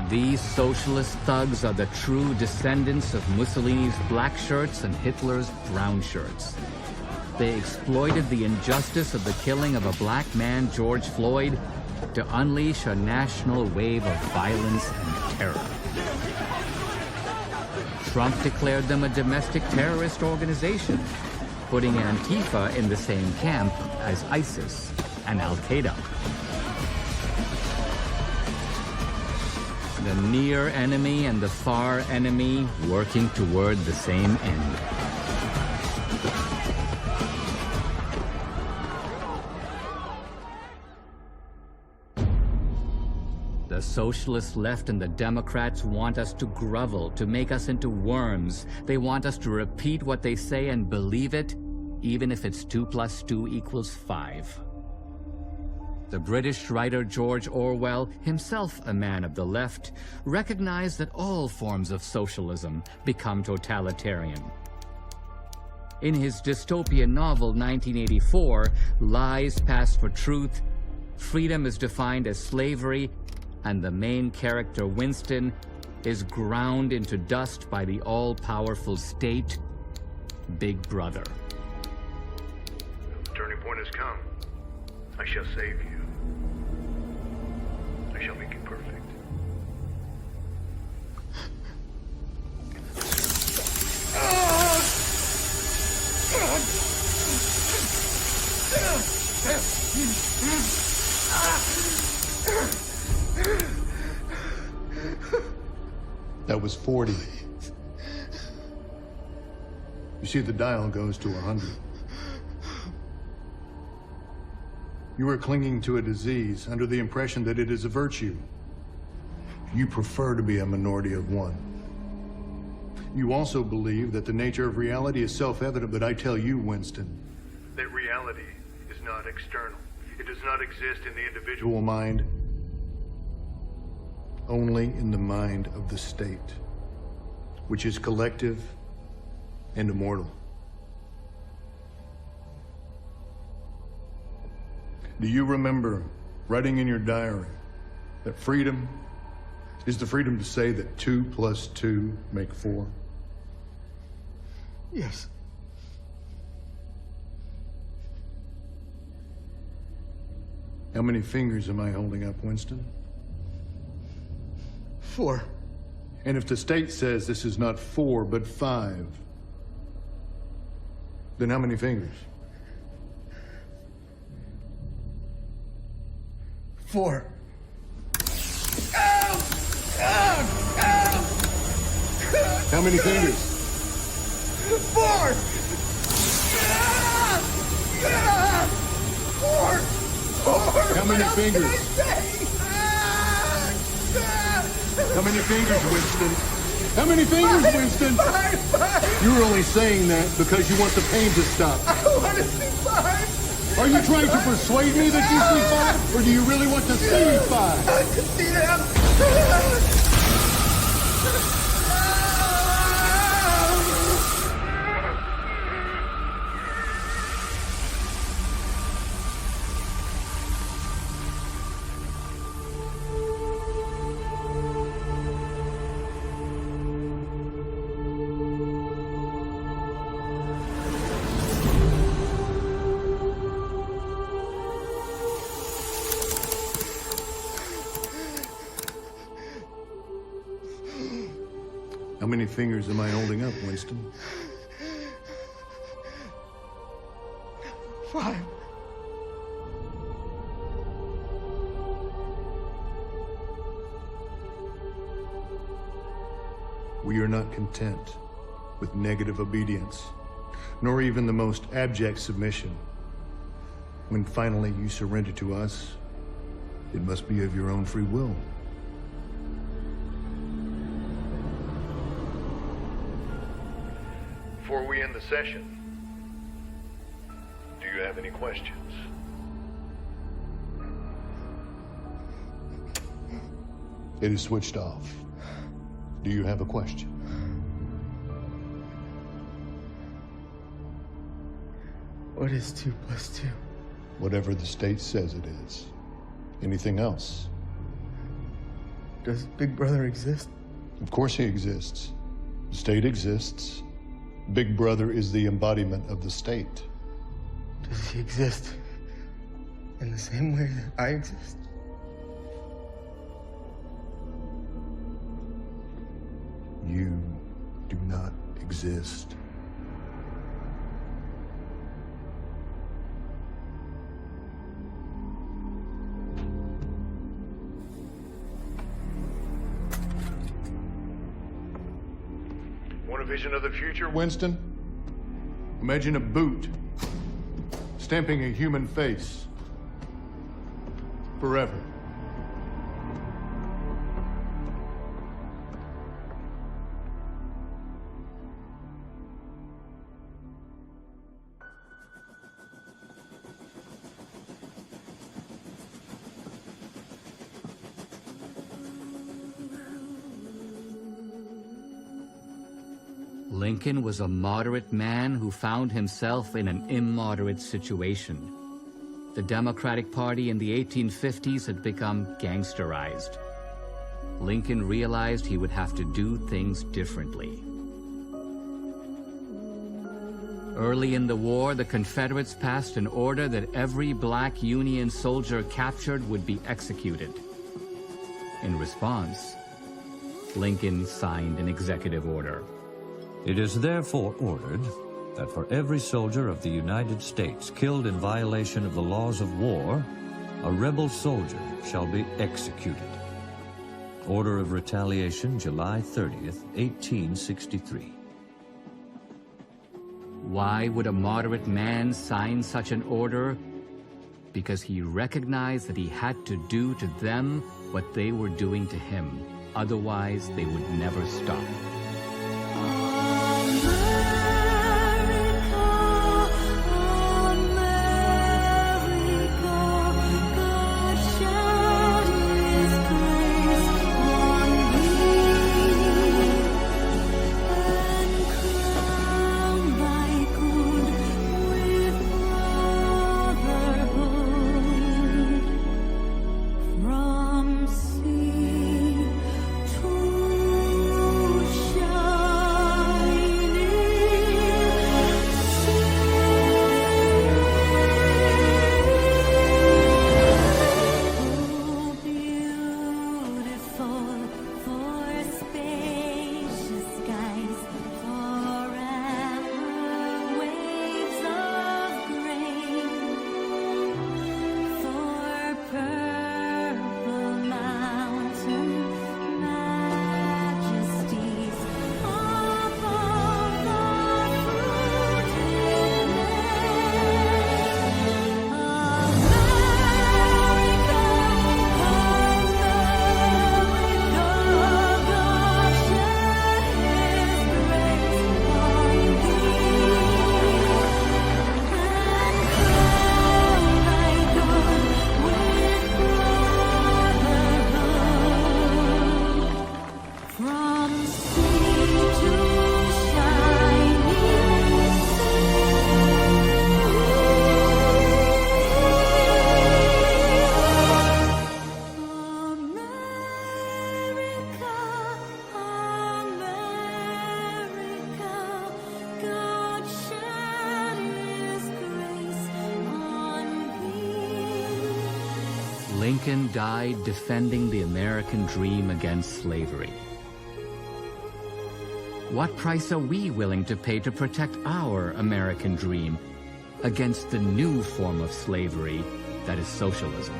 S4: These socialist thugs are the true descendants of Mussolini's black shirts and Hitler's brown shirts. They exploited the injustice of the killing of a black man, George Floyd, to unleash a national wave of violence and terror. Trump declared them a domestic terrorist organization, putting Antifa in the same camp as ISIS and Al-Qaeda. The near enemy and the far enemy working toward the same end. The socialist left and the Democrats want us to grovel, to make us into worms. They want us to repeat what they say and believe it, even if it's 2 + 2 = 5. The British writer George Orwell, himself a man of the left, recognized that all forms of socialism become totalitarian. In his dystopian novel 1984, Lies Pass for Truth, freedom is defined as slavery, and the main character, Winston, is ground into dust by the all-powerful state, Big Brother.
S23: The turning point has come. I shall save you. I shall make you perfect.
S11: That was 40. You see, the dial goes to 100.
S3: You are clinging to a disease under the impression that it is a virtue. You prefer to be a minority of one. You also believe that the nature of reality is self-evident, but I tell you, Winston, that reality is not external. It does not exist in the individual mind, only in the mind of the state, which is collective and immortal. Do you remember writing in your diary that freedom is the freedom to say that 2 + 2 make 4?
S15: Yes.
S3: How many fingers am I holding up, Winston?
S15: 4.
S3: And if the state says this is not 4, but 5, then how many fingers?
S15: 4.
S3: How many fingers?
S15: 4. 4.
S3: How many fingers? How many fingers, Winston? How many fingers, Winston?
S15: 5.
S3: You're only saying that because you want the pain to stop.
S15: I want to see 5.
S3: Are you trying to persuade me that you see 5? Or do you really want to see 5?
S15: I can see them.
S3: How many fingers am I holding up, Winston?
S15: 5.
S3: We are not content with negative obedience, nor even the most abject submission. When finally you surrender to us, it must be of your own free will. Before we end the session, do you have any questions? It is switched off. Do you have a question?
S15: What is 2 + 2?
S3: Whatever the state says it is. Anything else?
S15: Does Big Brother exist?
S3: Of course he exists. The state exists. Big Brother is the embodiment of the state.
S15: Does he exist in the same way that I exist?
S3: You do not exist. Want a vision of the future, Winston? Imagine a boot stamping a human face forever.
S4: Lincoln was a moderate man who found himself in an immoderate situation. The Democratic Party in the 1850s had become gangsterized. Lincoln realized he would have to do things differently. Early in the war, the Confederates passed an order that every black Union soldier captured would be executed. In response, Lincoln signed an executive order.
S16: It is therefore ordered that for every soldier of the United States killed in violation of the laws of war, a rebel soldier shall be executed. Order of Retaliation, July 30th, 1863.
S4: Why would a moderate man sign such an order? because he recognized that he had to do to them what they were doing to him. Otherwise, they would never stop. Lincoln died defending the American dream against slavery. What price are we willing to pay to protect our American dream against the new form of slavery that is socialism?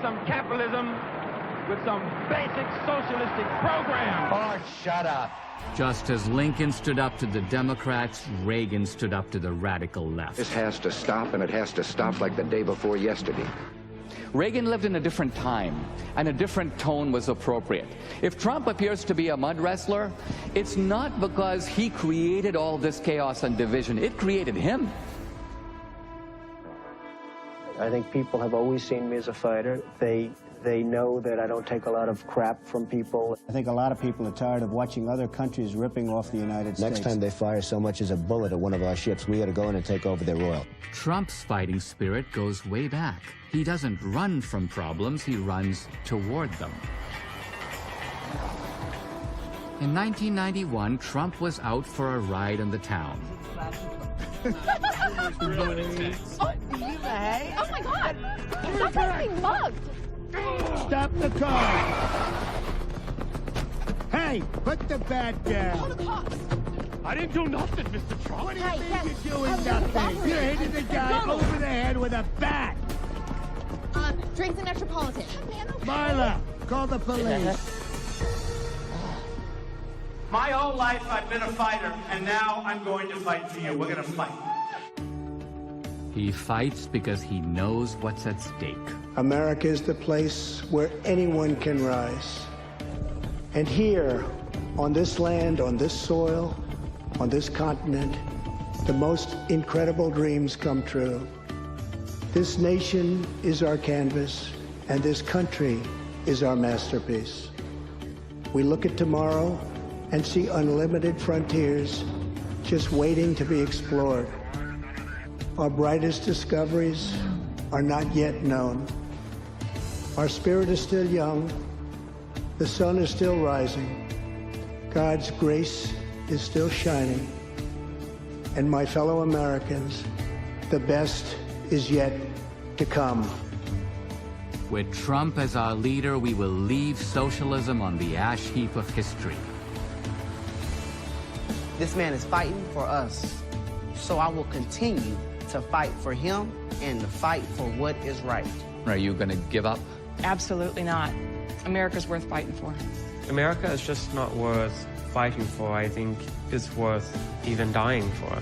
S14: Some capitalism with some basic socialistic program.
S1: Oh, shut up.
S4: Just as Lincoln stood up to the Democrats, Reagan stood up to the radical left.
S1: This has to stop, and it has to stop like the day before yesterday.
S5: Reagan lived in a different time, and a different tone was appropriate. If Trump appears to be a mud wrestler, it's not because he created all this chaos and division. It created him.
S8: I think people have always seen me as a fighter. They know that I don't take a lot of crap from people.
S12: I think a lot of people are tired of watching other countries ripping off the United States.
S8: Next time they fire so much as a bullet at one of our ships, we ought to go in and take over their oil.
S4: Trump's fighting spirit goes way back. He doesn't run from problems, he runs toward them. In 1991, Trump was out for a ride in the town.
S13: Really intense. Oh my God! Someone's being mugged!
S14: Stop the car! Hey, put the bat down!
S13: Call the cops!
S14: I didn't do nothing, Mr. Trump. What do you
S13: Hey,
S14: mean
S13: yes.
S14: you're doing nothing? You're hitting the guy over the head with a bat!
S13: Drinks in Metropolitan.
S14: Marla, call the police.
S24: My whole life I've been a fighter, and now I'm going to fight for you. We're going to fight.
S4: He fights because he knows what's at stake.
S12: America is the place where anyone can rise. And here, on this land, on this soil, on this continent, the most incredible dreams come true. This nation is our canvas, and this country is our masterpiece. We look at tomorrow and see unlimited frontiers just waiting to be explored. Our brightest discoveries are not yet known. Our spirit is still young. The sun is still rising. God's grace is still shining. And my fellow Americans, the best is yet to come.
S4: With Trump as our leader, we will leave socialism on the ash heap of history.
S6: This man is fighting for us, so I will continue to fight for him and to fight for what is right.
S5: Are you going to give up?
S18: Absolutely not. America's worth fighting for.
S7: America is just not worth fighting for. I think it's worth even dying for.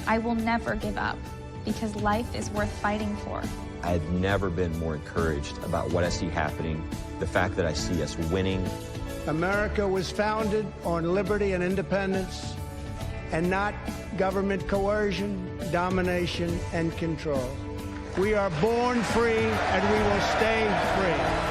S20: I will never give up because life is worth fighting for.
S17: I've never been more encouraged about what I see happening, the fact that I see us winning.
S12: America was founded on liberty and independence, and not government coercion, domination, and control. We are born free, and we will stay free.